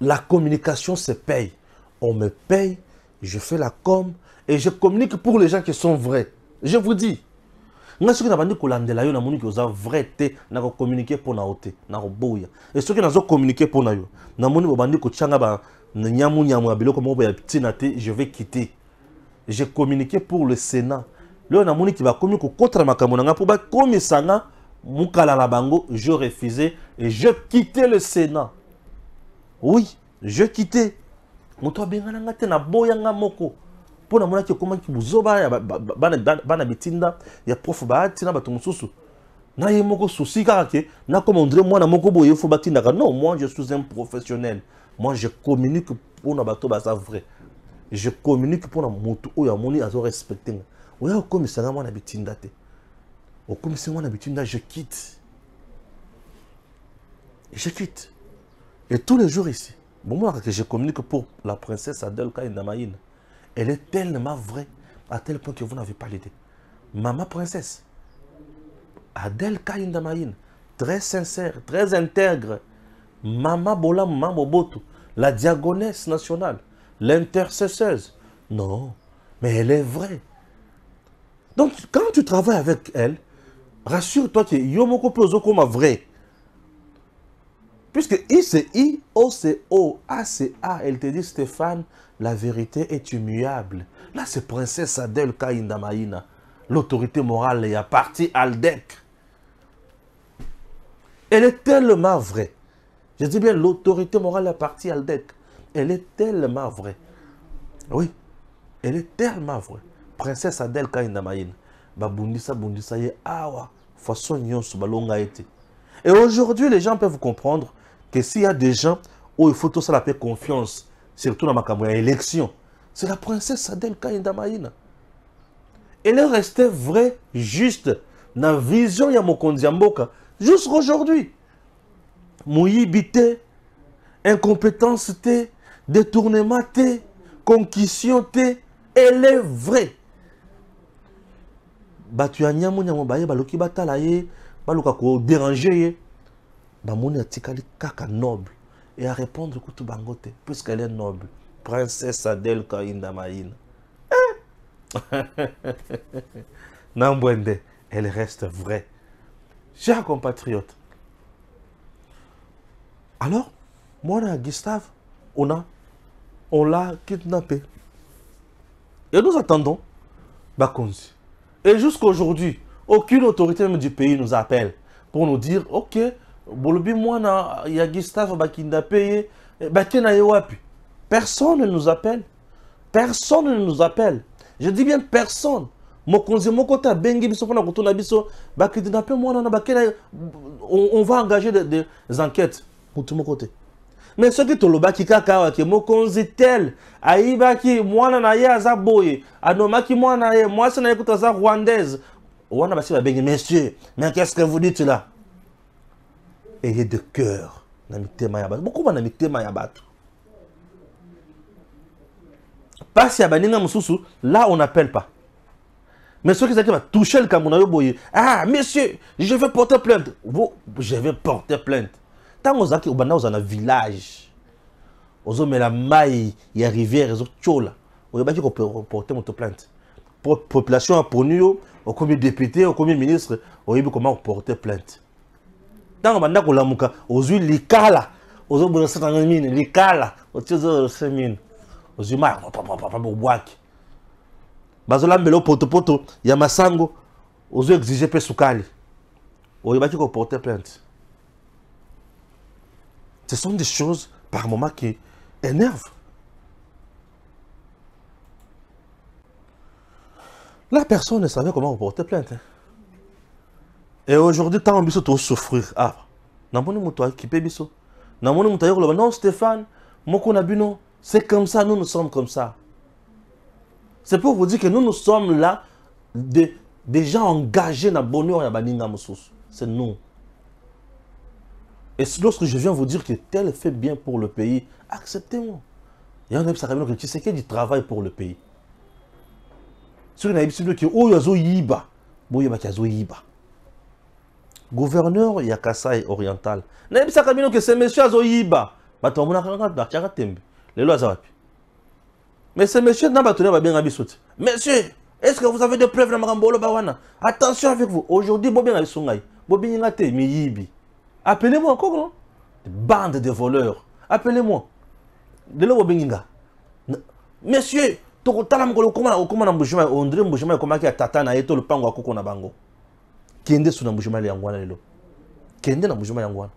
la communication se paye. On me paye. Je fais la com. Et je communique pour les gens qui sont vrais. Je vous dis. Nga soki na bandi kolandela yo na moni ko za vrai te na ko communiquer pour na ote na ko boya. Et soki na zo communiquer pour na yo na moni bandi ko tchanga ba nyamu ya biloko mo ya tina te, je vais quitter. J'ai communiqué pour le Sénat. Là na moni qui va communiquer contre makambo nga pour ba komisanga mukala la bango, je refusais et je quittais le Sénat. Oui, je quittais. Moto bengana ngate na boya nga moko. Pour la monnaie comment qui vous oba bana bitinda ya prof ba tina bato mususu na ye moko souci kake na comme André moi na moko boye fo batinda non, moi je suis un professionnel, moi je communique pour na bato ba ça vrai, je communique pour na moto oya moni azo respecter oya comme ça moi na bitinda te o comme c'est moi na bitinda je quitte et tous les jours ici bon moi que je communique pour la princesse Adèle Kaindamaïne. Elle est tellement vraie, à tel point que vous n'avez pas l'idée. Maman princesse, Adèle Kaindamaïne, très sincère, très intègre. Maman Bola Mamboboto, la diagonesse nationale. l'intercesseuse. Non, mais elle est vraie. Donc, quand tu travailles avec elle, rassure-toi que Yomoko Pozo comme vrai. Puisque I c'est I, O c'est O, A c'est A. Elle te dit, Stéphane, la vérité est immuable. Là, c'est princesse Adèle Kainda Maïna. L'autorité morale est à partie Aldec. Elle est tellement vraie. Je dis bien, l'autorité morale est à partie Aldec. Elle est tellement vraie. Oui, elle est tellement vraie. Princesse Adèle Kainda Maïna. Bundisa ye awa. Façon nyonso balonga été. Et aujourd'hui, les gens peuvent comprendre que s'il y a des gens où il faut tout ça la paix confiance, surtout dans ma élection, c'est la princesse Adèle Kainda Maïna. Elle est restée vraie, juste, dans la vision de Mokonzi Mboka, jusqu'aujourd'hui. Mouyibité, incompétence, détournement, conquisition, elle est vraie. Batu ya nyamu nyamu baye baloki batala ye, baloka ko déranger ye. Bamoni atikali kaka noble et à répondre kutu bangote puisqu'elle est noble. Princesse Adèle Kainda Maïna. Nambwende, elle reste vraie. Chers compatriotes. Alors, moi et Gustave, on l'a kidnappé. Et nous attendons Bakonzi. Et jusqu'aujourd'hui, aucune autorité même du pays nous appelle pour nous dire, ok, Bolobi moi il y a Gustave qui n'a payé, personne ne nous appelle. Personne ne nous appelle. Je dis bien personne. On va engager des enquêtes. Mais ce qui te le baki kaka ke mokonzi tel aibaki mwana na ye azaboye anomaki mwana ye moi c'est na écoute ça rwandaise wana basi ba bengi messieurs mais qu'est-ce que vous dites là? Ayez de cœur na mitema ya batu beaucoup na mitema ya batu pasi ya baninga mususu là on n'appelle pas mais ceux qui va toucher le kamuna yo boye ah monsieur je vais porter plainte je vais porter plainte. Tant aux acquis, on a un village. Aux hommes, la maille, il y a rivière, ils ont tchola. On va porter notre plainte. Pour population, pour nous, au commis député, au commis ministre, on va comment porter plainte. Tant on a la mouka, aux huiles, les cala, aux hommes de 7 mine, les cala, aux tiers de 5 mines, aux humains, papa, bois. Bazola Melo, poto, Yamasango, aux yeux exigés Pesukali. On va porter plainte. Ce sont des choses, par moments, qui énervent. La personne ne savait comment porter plainte. Hein. Et aujourd'hui, tant on peut souffrir. Ah, non, Stéphane, c'est comme ça, nous sommes comme ça. C'est pour vous dire que nous sommes là, des gens engagés dans le bonheur. C'est nous. Et lorsque je viens vous dire que tel fait bien pour le pays, acceptez-moi. Il y a un homme qui sait qu'il du travail pour le pays. Ceux qui ont dit que oh yazo yiba, bo yaba yazo yiba. Gouverneur ya Kasai oriental. Na yebisa kamino que c'est monsieur azo yiba. Bato mona kanga ba tiaka tembe. Lelo azawapi. Mais ce monsieur n'a pas tenu ba bien abisoti. Monsieur, est-ce que vous avez des preuves na makambolo bawana? Attention avec vous. Aujourd'hui bo bien abisungai. Bo bien ngate mi yibi. Appelez-moi encore, non? Bande de voleurs. Appelez-moi. De l'eau benginga. Monsieur, tokotala mkolo comment na mbujuma André mbujuma comment ki atata na yeto le pango akoko na bango. Kende suna mbujuma le yangwana lelo. Kende na mbujuma yangwana.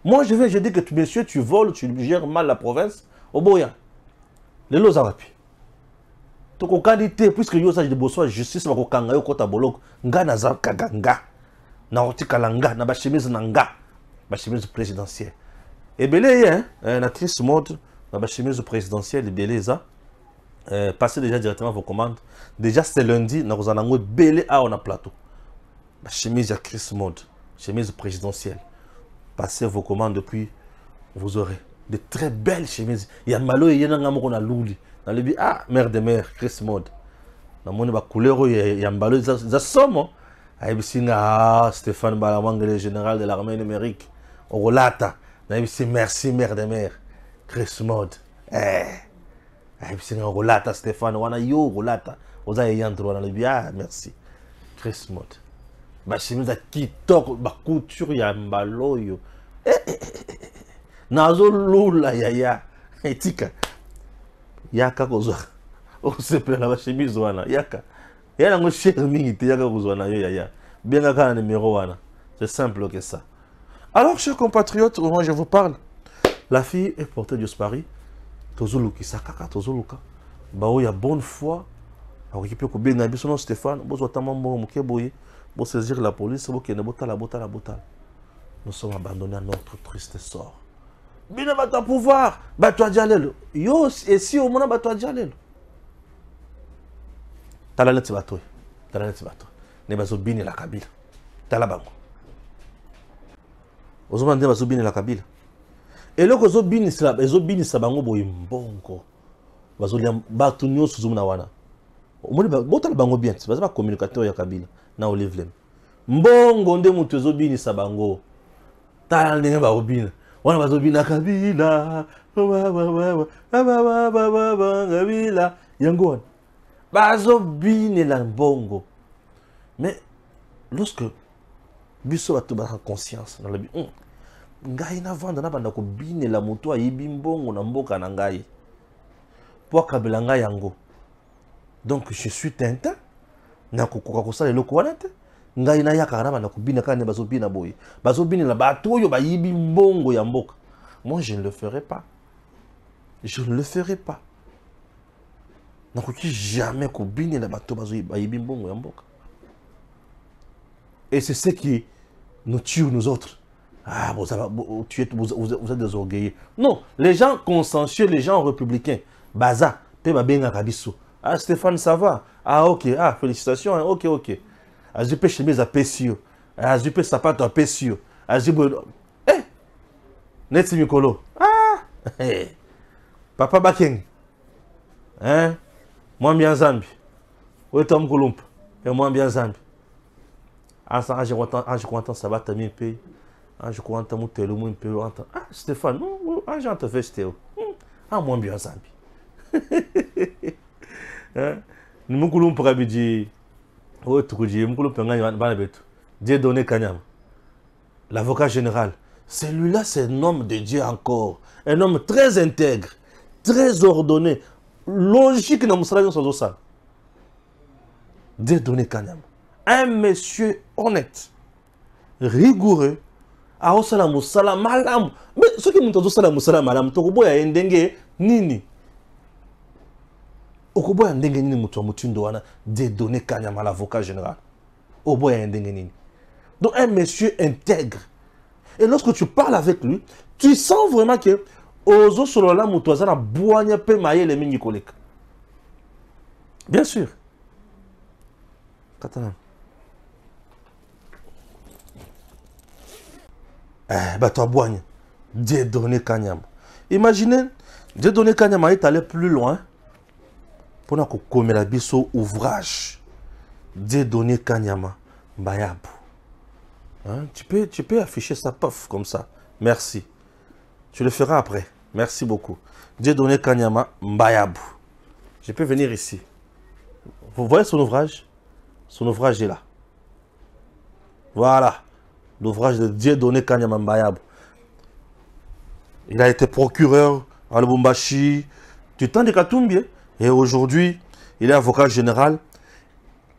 Moi je dis que monsieur tu voles, tu gères mal la province. Oboya. Lelo zawapi. Toko qualité puisque yo sage de bosso justice ba ko kanga yo kota boloko ngana za kaganga. Na otikalanga na ba chemise nanga ba chemise présidentielle et belé hein na triste mode na ba chemise présidentielle belé ça passez déjà directement vos commandes déjà c'est lundi na kozanango belé a on a plateau ba chemise à triste mode chemise présidentielle passez vos commandes depuis vous aurez de très belles chemises il y a malo et yena ngamo na luli na lebi ah mère de mère triste mode na moni ba couleur ya mbalo za somo. Stéphane Balamangele, général de l'armée numérique. Orolata. Merci, mère de mère. Chris Mode. Et puis c'est un relata Stéphane, on a yo relata. On a yant on a le bien, merci. Chris Mode. Bah chemise à qui toque, bah couture ya mbalo yo. Nazo lula ya. Etika. Yaka kozwa. O se pela ba chemise wana. Yaka. Yana ngo cher mingi te yaka kozwa na yo ya. Bien ka na numéro wana. C'est simple que ça. Alors chers compatriotes, au moment où je vous parle, la fille est portée disparue. Tozuluki sakaka tozuluka. Ba o ya bonne foi. Okipe ko benga biso no Stéphane, bozo tamambo muke boye. Pour saisir la police, pour qu'il ne botte la botte. Nous sommes abandonnés à notre triste sort. Bina ba ton pouvoir, ba toi dialelo. Yo et si au moment ba toi dialelo. Tala leti bato. Ne bazo bini la Kabila. Tala bango. Ozo mande bazo bini la Kabila. Et là ozo bini sa bango boye mbongo. Bazo liam bato nyoso zumuna wana. Omoni ba botala bango bien, c'est pas communicateur ya Kabila. Na olivlem mbongo nde mutu ezobinisa bango tala ndenge baobina wana bazobina Kabila Kabila yango wana bazobinela mbongo. Mais lorsque biso bato baka conscience na lobi ngai na vanda na banda kobinela mutu ayibi mbongo na mboka na ngai po akabela ngai yango, donc je suis Tintin na kokoka kosala eloko wana te ngai na yaka na bana kobina kana bazobina boye bazobina la bato oyo bayibi mbongo ya mboka. Moi je ne le ferai pas, je ne le ferai pas. Nakoki jamais kobina la bato bayibi mbongo ya mboka. Et c'est ce qui nous tue nous autres. Ah vous êtes des orgueilleux. Non, les gens consciencieux, les gens républicains baza pe babenga kabiso. Ah Stéphane, ça va? Ah ok, ah félicitations, hein? Ok. Ah je peux chemise à Pessio. Ah je peux sapato à Pessio. Ah je peux... Eh! Neti Mikolo. Ah! Hey. Papa Bakeng. Hein? Moi bien Zambi. Oui Tom Koulump. Et moi bien Zambi. Ah ça, je crois que ça va t'amener pays. Ah je crois que tu as le monde pays. Ah Stéphane, non, ah j'ai te fait stéo. Ah moi bien Zambi. Nous voulons pour abidji. Oh, tout dit, nous voulons pour gagner. Dieu donné Kanyam. L'avocat général. Celui-là, c'est un homme de Dieu encore. Un homme très intègre, très ordonné, logique dans mon salon. Dieu donné Kanyam. Un monsieur honnête, rigoureux. Ah, salam salam malam. Mais ce qui nous salam salam malam, tu vois, il y a un dengue nini. Okobo ya ndenge nini mutu wa mutindo wana de donner Kanyama à l'avocat général. Obo ya ndenge nini. Donc un monsieur intègre. Et lorsque tu parles avec lui, tu sens vraiment que ozo solola mutu azana boanya pe maye le mingi koleka. Bien sûr. Catalan. Bah toi boigne. De donner Kanyama. Imaginez, de donner Kanyama est allé plus loin. Pour nous commettre la biso ouvrage de donner Kanyama Mbayabu. Hein? Tu peux afficher ça paf comme ça. Merci. Tu le feras après. Merci beaucoup. De donner Kanyama Mbayabu. Je peux venir ici. Vous voyez son ouvrage? Son ouvrage est là. Voilà. L'ouvrage de Dieu donné Kanyama Mbayabu. Il a été procureur à Lubumbashi. Du temps de Katumbi. Et aujourd'hui, il est avocat général.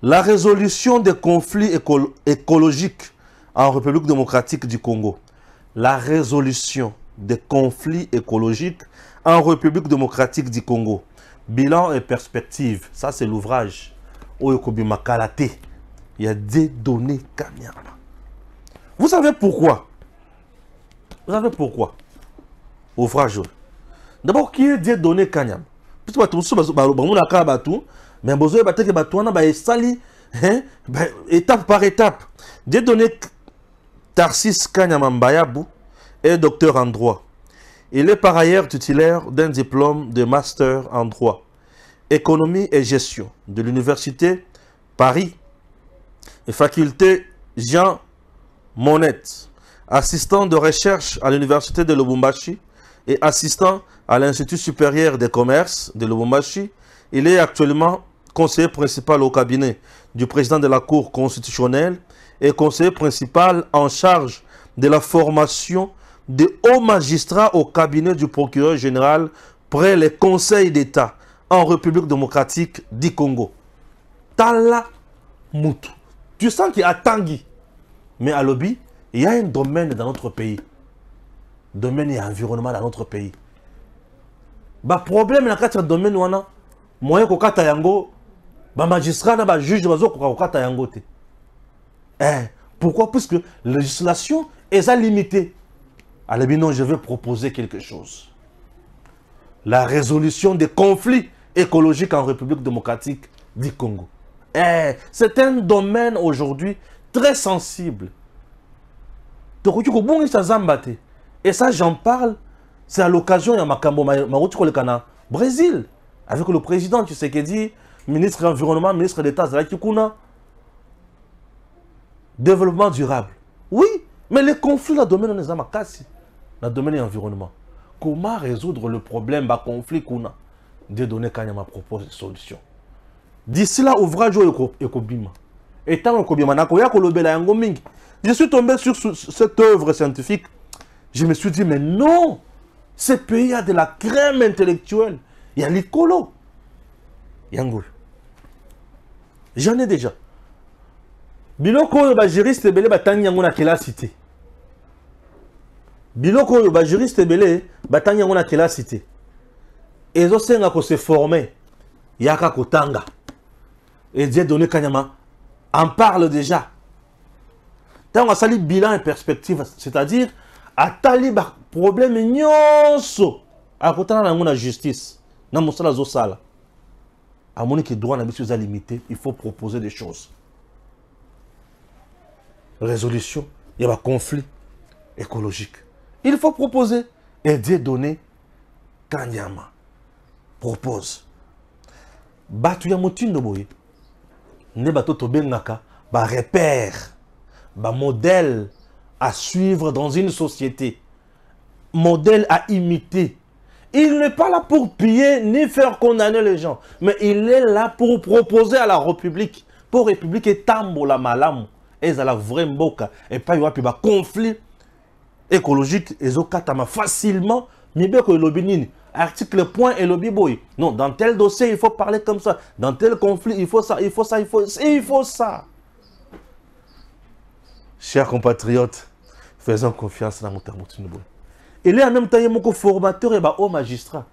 La résolution des conflits écologiques en République démocratique du Congo. La résolution des conflits écologiques en République démocratique du Congo. Bilan et perspective. Ça, c'est l'ouvrage. Oyokobi Makalate. Il y a des données Kanyama. Vous savez pourquoi? Vous savez pourquoi? Ouvrage. D'abord, qui est des données Kanyama? Mais étape par étape. J'ai donné Tarsis Kanyama Mbayabu est docteur en droit. Il est par ailleurs titulaire d'un diplôme de master en droit, économie et gestion de l'université Paris et faculté Jean Monnet, assistant de recherche à l'université de Lubumbashi et assistant à l'Institut supérieur des commerces de Lubumbashi. Il est actuellement conseiller principal au cabinet du président de la Cour constitutionnelle et conseiller principal en charge de la formation des hauts magistrats au cabinet du procureur général près les conseils d'État en République démocratique du Congo. Tala Moutou. Tu sens qu'il y a Tanguy. Mais à Lobby, il y a un domaine dans notre pays. Domaine et environnement dans notre pays. Le problème dans le domaine, moyen ko kata yango, ba magistrat na ba juge bazo ko kata yango te. Pourquoi? Puisque la législation est limitée. Alors non, je vais proposer quelque chose. La résolution des conflits écologiques en République démocratique du Congo. C'est un domaine aujourd'hui très sensible. Et ça, j'en parle, c'est à l'occasion, il y a ma Brésil, avec le président Tshisekedi, ministre de l'Environnement, ministre d'État, développement durable. Oui, mais les conflits dans le domaine de dans le domaine de l'environnement. Comment résoudre le problème des conflits qu'on a? De donner quand ma propose solution. D'ici là, ouvrage est Kobima. Et tant que je suis tombé sur cette œuvre scientifique. Je me suis dit, mais non, ce pays a de la crème intellectuelle. Il y a l'écolo. Yangoul. J'en ai déjà. Biloko ba juriste belé batani yango na kela cité. Biloko ba juriste belé batani yango na kela cité. Ezo senga ko se former yaka kotanga. Et Dieu donné kanyama en parle déjà. Tant on sali bilan et perspective, c'est-à-dire à tali ba problème nyonso à kotana na ngona justice na mosala zo sala. À mon que droit na biso limité, il faut proposer des choses. Résolution, il y a un conflit écologique. Il faut proposer. Et Dieu donné, Kanyama propose. Batu ya motindo boye. Ne bato to bengaka, ba repère, ba modèle à suivre dans une société. Modèle à imiter. Il n'est pas là pour piller ni faire condamner les gens. Mais il est là pour proposer à la République. Pour la République et tambo la malam. Et ça la vraie mboka. Et pas y avoir un conflit écologique. Et okatama facilement. Mais bien que le lobby article point et lobby boy. Non, dans tel dossier, il faut parler comme ça. Dans tel conflit, il faut ça, il faut ça, il faut ça. Chers compatriotes, faisons confiance dans notre Moutinubo. Il est en même temps un formateur et un haut magistrat.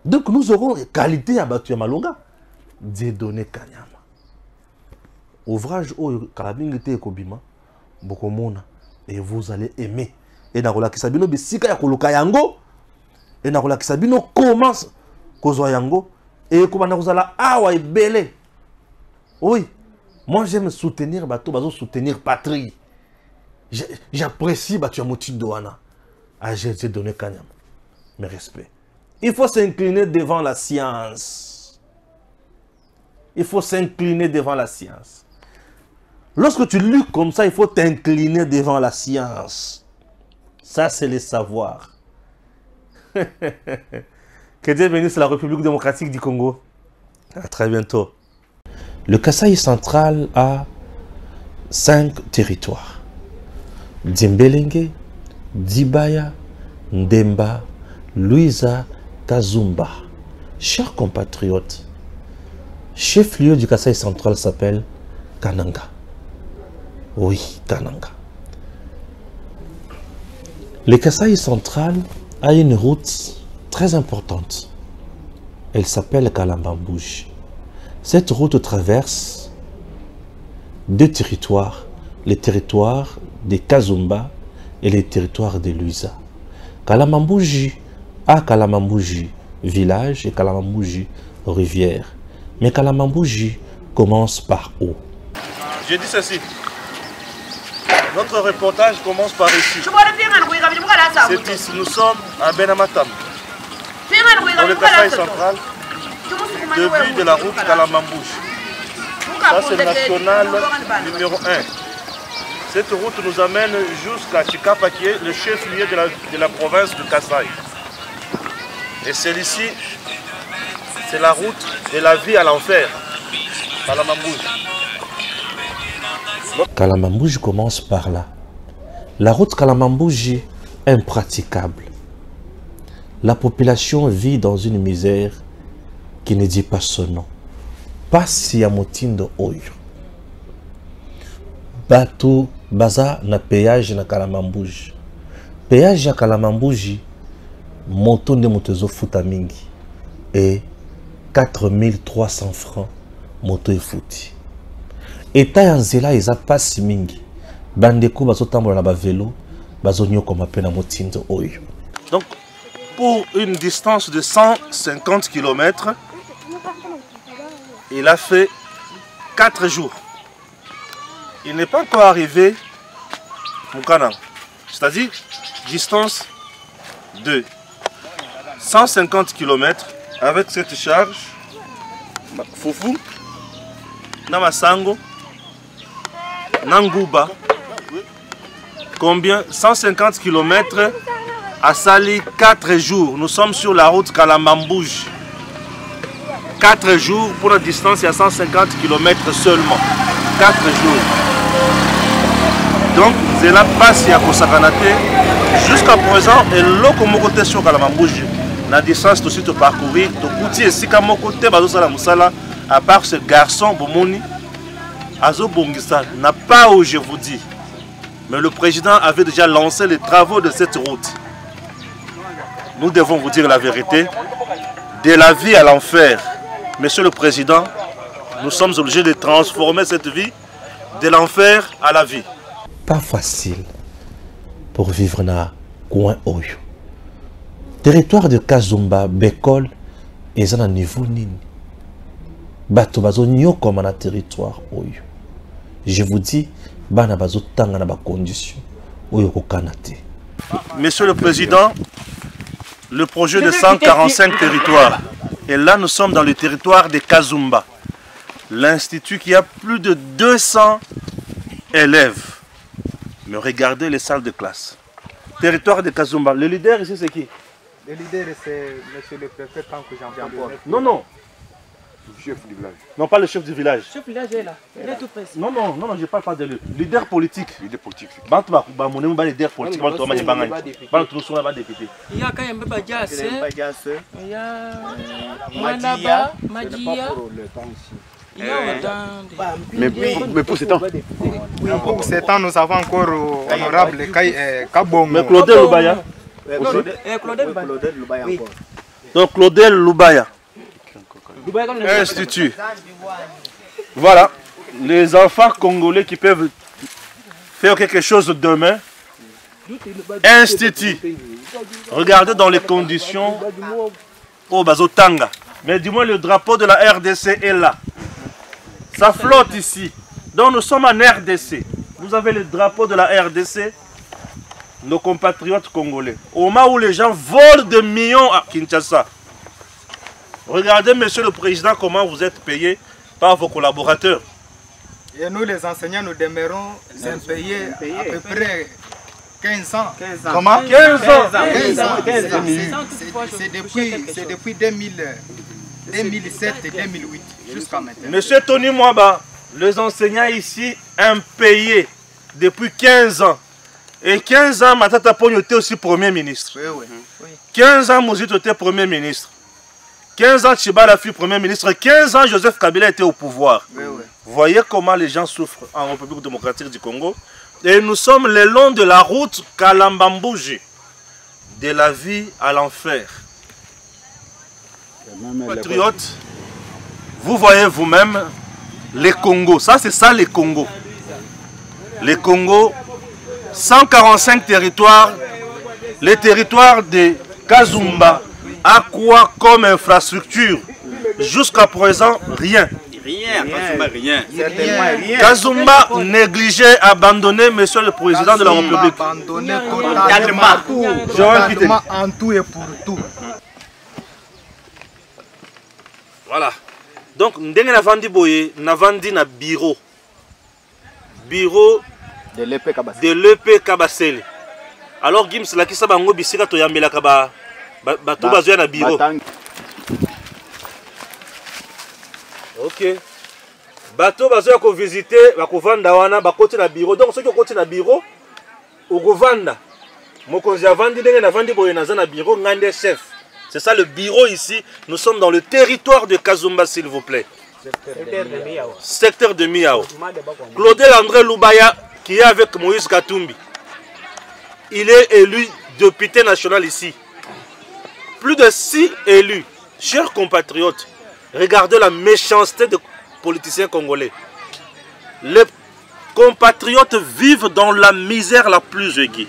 Donc nous aurons qualité à Batu Malonga. Dieu donné Kanyama. Ouvrage au Kalabingite et Kobima, Bokomona, et vous allez aimer. Et dans la Kisabino, Bissika ya Koloka Yango, et dans la Kisabino commence Kozo Yango, et comment vous allez awa et belé. Oui, moi j'aime soutenir Bato, Bazo soutenir patrie. J'apprécie Batu Mouti Douana. Ah, j'ai donné Kanyama. Mes respects. Il faut s'incliner devant la science. Il faut s'incliner devant la science. Lorsque tu luttes comme ça, il faut t'incliner devant la science. Ça, c'est le savoir. Que Dieu bénisse la République démocratique du Congo. À très bientôt. Le Kasaï central a 5 territoires. Dimbelenge, Dibaya, Ndemba, Luiza, Kazumba. Chers compatriotes, chef-lieu du Kasaï central s'appelle Kananga. Oui, Kananga. Le Kasaï central a une route très importante. Elle s'appelle Kalambambouj. Cette route traverse 2 territoires. Les territoires de Kazumba et les territoires de Luiza. Kalambambouji a Kalambambouji village et Kalambambouji rivière. Mais Kalambambouji commence par où? Je dis ceci. Notre reportage commence par ici. C'est ici, nous sommes à Benamatam. Dans le Kasaï central, début de la route Kalambambouji. Ça c'est le national numéro 1. Cette route nous amène jusqu'à Chikapa, qui est le chef-lieu de la province de Kasaï. Et celle-ci, c'est la route de la vie à l'enfer. Kalamambouji. Kalamambouji commence par là. La route Kalamambouji est impraticable. La population vit dans une misère qui ne dit pas son nom. Pas si à Motindo Oyo. Bato baza na péage na Kalamambouji. Péage à Kalamambouji, moto de motezo futa mingi. Et 4300 francs moto e futi. Eta ya nzela eza pasi mingi. Bandeko bazo tambola na ba vélo, bazo nyoko mapena Motindo Oyo. Donc, pour une distance de 150 km, il a fait 4 jours. Il n'est pas encore arrivé au Canaan. C'est-à-dire, distance de 150 km avec cette charge, Foufou, Namasango, Nanguba. Combien? 150 km à Sali, 4 jours. Nous sommes sur la route Kalamambouji. 4 jours pour la distance, il y a 150 km seulement. 4 jours. Donc, c'est la passe à Kosakanate. Jusqu'à présent, et l'autre côté sur Kalamambouji. La distance aussi de parcourir. Donc, Kouti et Sikamo côté, à part ce garçon, Bomoni, Azo Bongisa, n'a pas où je vous dis. Mais le président avait déjà lancé les travaux de cette route. Nous devons vous dire la vérité. De la vie à l'enfer. Monsieur le Président, nous sommes obligés de transformer cette vie de l'enfer à la vie. Pas facile pour vivre na coin Oyo. Territoire de Kazumba, Bekol, et un niveau nini. Bato bazo nyoko na territoire Oyo. Je vous dis, bana bazo tanga na ba condition Oyo ko kanate. Monsieur le Président, le projet de 145 territoires. Et là, nous sommes dans le territoire de Kazumba. L'institut qui a plus de 200 élèves. Mais regardez les salles de classe. Territoire de Kazumba. Le leader ici, c'est qui? Le leader, c'est monsieur le préfet Tanko Jean-Paul. Non, non. Le chef du village. Non, pas le chef du village. Le chef du village est là. Il est tout près. Non, non, non, je ne parle pas de lui. Leader politique. Leader politique. Leader politique. Il y a quand même Badiasse. Il y a Manaba, Madia. Il y a Mais pour ce temps, pour ce temps, nous avons encore honorable Kabong. Mais Claudel Loubaya. Claudel Loubaya. Oui. Donc Claudel Loubaya. Institut. Voilà. Les enfants congolais qui peuvent faire quelque chose demain. Institut. Regardez dans les conditions au Bazotanga. Mais du moins le drapeau de la RDC est là. Ça flotte ici. Donc nous sommes en RDC. Vous avez le drapeau de la RDC. Nos compatriotes congolais. Au moment où les gens volent des millions à Kinshasa. Regardez, monsieur le président, comment vous êtes payé par vos collaborateurs. Et nous, les enseignants, nous demeurons payés à peu près 15 ans. 15 ans. Comment? 15 ans. 15 ans. C'est depuis 2007 et 2008 jusqu'à maintenant. Monsieur Tony Mwaba, les enseignants ici, impayés depuis 15 ans. Et 15 ans, Matata Pogno était aussi Premier ministre. Oui, oui. 15 ans, Mouzito était Premier ministre. 15 ans, Tchibala fut Premier ministre. 15 ans, Joseph Kabila était au pouvoir. Oui, oui. Voyez comment les gens souffrent en République démocratique du Congo. Et nous sommes le long de la route Kalambambouji. De la vie à l'enfer. Patriotes, vous voyez vous-même les Congos. Ça, c'est ça les Congos. Les Congos, 145 territoires. Les territoires de Kazumba. À quoi comme infrastructure? Jusqu'à présent, rien. Rien. Kazumba négligé, abandonné, monsieur le président de la République. Abandonné totalement en tout et pour tout. Voilà. Donc, ndenge navandi boye, navandi na bureau. Bureau De l'EP Kabasele. De l'EP Kabasele. Alors Gims la kisa bango bisika to yambela kaba bato bazoya na bureau. OK. Bato bazoya ko visiter bakovanda wana bakoti na bureau. Donc ceux qui okoti na bureau okovanda. Mokonzi avandi ndenge na vandi boye na za na bureau ngande chef. C'est ça le bureau ici. Nous sommes dans le territoire de Kazumba s'il vous plaît. Secteur de Miao. Claudel André Loubaya qui est avec Moïse Katumbi. Il est élu député national ici. Plus de 6 élus. Chers compatriotes, regardez la méchanceté des politiciens congolais. Les compatriotes vivent dans la misère la plus aiguë.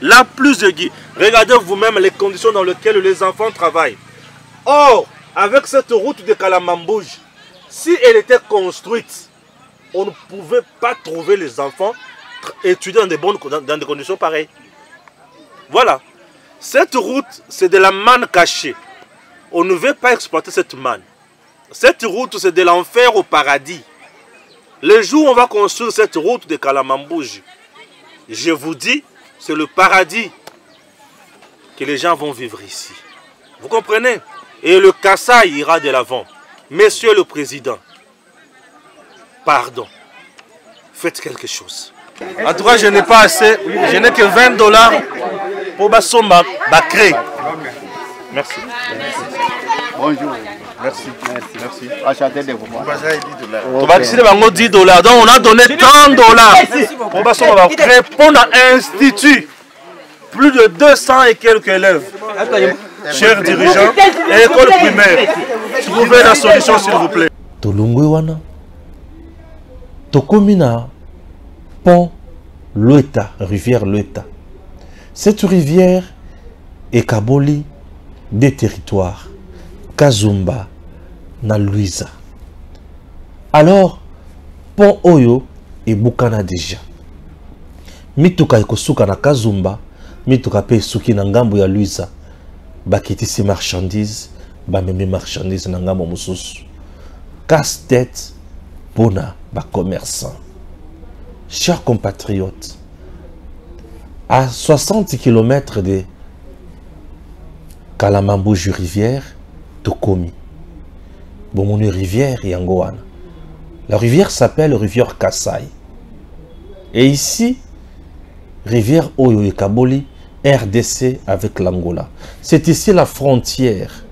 La plus aiguë. Regardez vous-même les conditions dans lesquelles les enfants travaillent. Or, avec cette route de Kalamambouj, si elle était construite, on ne pouvait pas trouver les enfants étudier dans des conditions pareilles. Voilà. Cette route, c'est de la manne cachée. On ne veut pas exploiter cette manne. Cette route, c'est de l'enfer au paradis. Le jour où on va construire cette route de Kalamambouj, je vous dis, c'est le paradis que les gens vont vivre ici. Vous comprenez? Et le Kassai ira de l'avant. Monsieur le Président, pardon, faites quelque chose. En tout cas, je n'ai pas assez, je n'ai que $20 pour ma créer. Merci. Bonjour. Merci. Merci. Enchanté de vous voir. On va décider $10. Donc on a donné $30 pour créer pour un institut. Plus de 200 et quelques élèves. Chers dirigeants et école primaire, trouvez la solution s'il vous plaît. Tolungwe wana. Tokomina pont Loeta, rivière Loeta. Cette rivière est Kaboli des territoires Kazumba na Luiza. Alors pont Oyo et Bukana déjà. Mituka ekosuka na Kazumba, mituka pe suki na ngambo ya Luiza. Bakitisi marchandises, bamemi marchandises na ngambo mususu. Casse-tête bona ba commerçant. Chers compatriotes, à 60 km de Kalamambouj rivière, Tokomi. Bon, une rivière Yangoana. La rivière s'appelle rivière Kassai. Et ici, rivière Oyo et Kaboli, RDC avec l'Angola. C'est ici la frontière.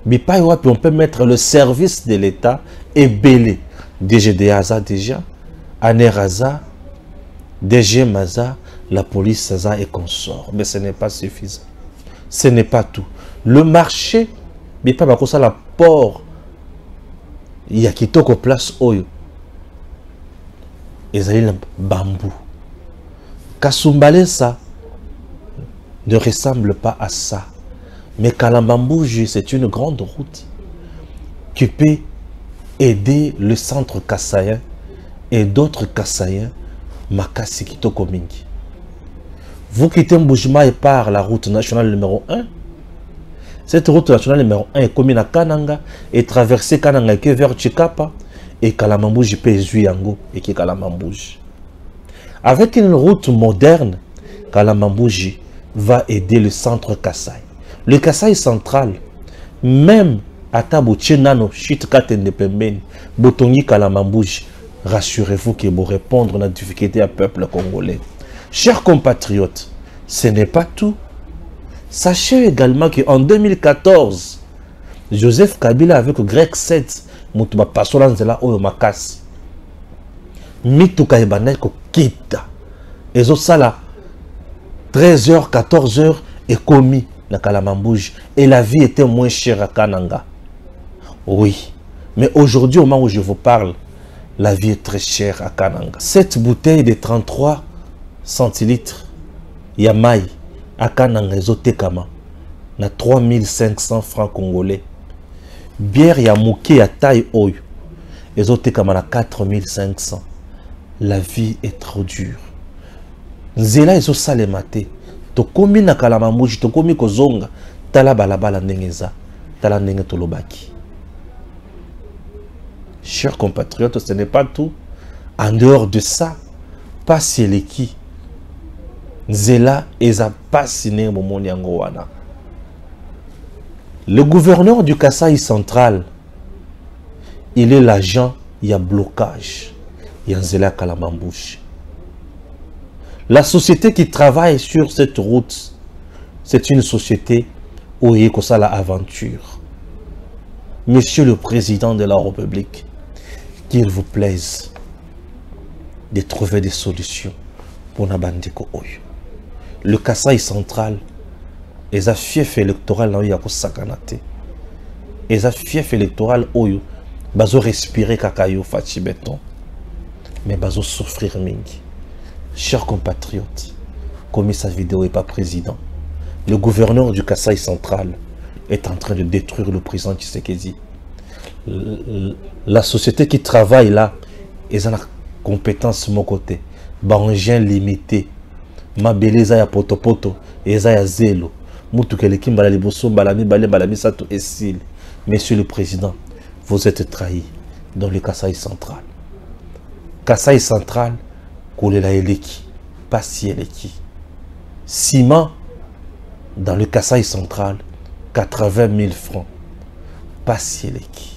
Mais pas on peut mettre le service de l'État et belé. DGDAza déjà, Aneraza, DG Maza, la police Saza et consorts. Mais ce n'est pas suffisant. Ce n'est pas tout. Le marché, mais pas comme ça, la port, il y a qui toque place Oyo. Ils ont le bambou. Kasumbale ça ne ressemble pas à ça. Mais Kalamambouj, c'est une grande route qui peut aider le centre kassaïen et d'autres kassaïens Makasi Kitoko Mingi. Vous quittez Mboujima et par la route nationale numéro 1. Cette route nationale numéro 1 est commune à Kananga et traversée Kananga qui est vers Chikapa et Kalamambouj peut Yango et qui est Kalamambouj. Avec une route moderne, Kalamambouj va aider le centre Kassai. Le Kassai central, même à Tabo Tchenano, Chitkatende Pembeni, Botongi Kalamambouj, rassurez-vous qu'ils vont répondre à la difficulté à peuple congolais. Chers compatriotes, ce n'est pas tout. Sachez également qu'en 2014, Joseph Kabila avec Greg 7, Moutuba Pasolanzela Oyo Makas, Mituka Ebaneko Kita, et ça 13h, 14h est commis na Kalamambouj et la vie était moins chère à Kananga. Oui, mais aujourd'hui au moment où je vous parle, la vie est très chère à Kananga. Cette bouteille de 33 centilitres Yamai à Kananga Ezotekama na 3500 francs congolais. Bière Yamouké à taille Oyo Ezotekama na 4500. La vie est trop dure. Nzela Ezo Salemate. Tokomi na Kalamambouj, tokomi kozonga, tala balabala ndengeza, tala ndenge tolobaki. Chers compatriotes, ce n'est pas tout. En dehors de ça, pasi eleki nzela eza pasi ne momoni yango wana. Le gouverneur du Kasaï central, il est l'agent, il y a blocage, il y a nzela Kalamambouche. La société qui travaille sur cette route, c'est une société où il y a la aventure. Monsieur le Président de la République, qu'il vous plaise de trouver des solutions pour Nabandeko Oyo. Le Kasaï central, les fief électoral na ya ko sakanate. Les fief électoral Oyo, bazo respirer kakayo fachi béton. Mais bazo souffrir mingi. Chers compatriotes, comme sa vidéo n'est pas président, le gouverneur du Kasaï central est en train de détruire le président Tshisekedi. La société qui travaille là, ils ont la compétence de mon côté. Bangien limité. Ma beleza ya potopoto, eza ya zelo. Mutu keleki mbala liboso balami balami sato esil. Monsieur le Président, vous êtes trahi dans le Kasaï central. Kasaï central, Koulela eleki, Pasi eleki. Ciment, dans le Kasaï central, 80 000 francs. Pasi eleki.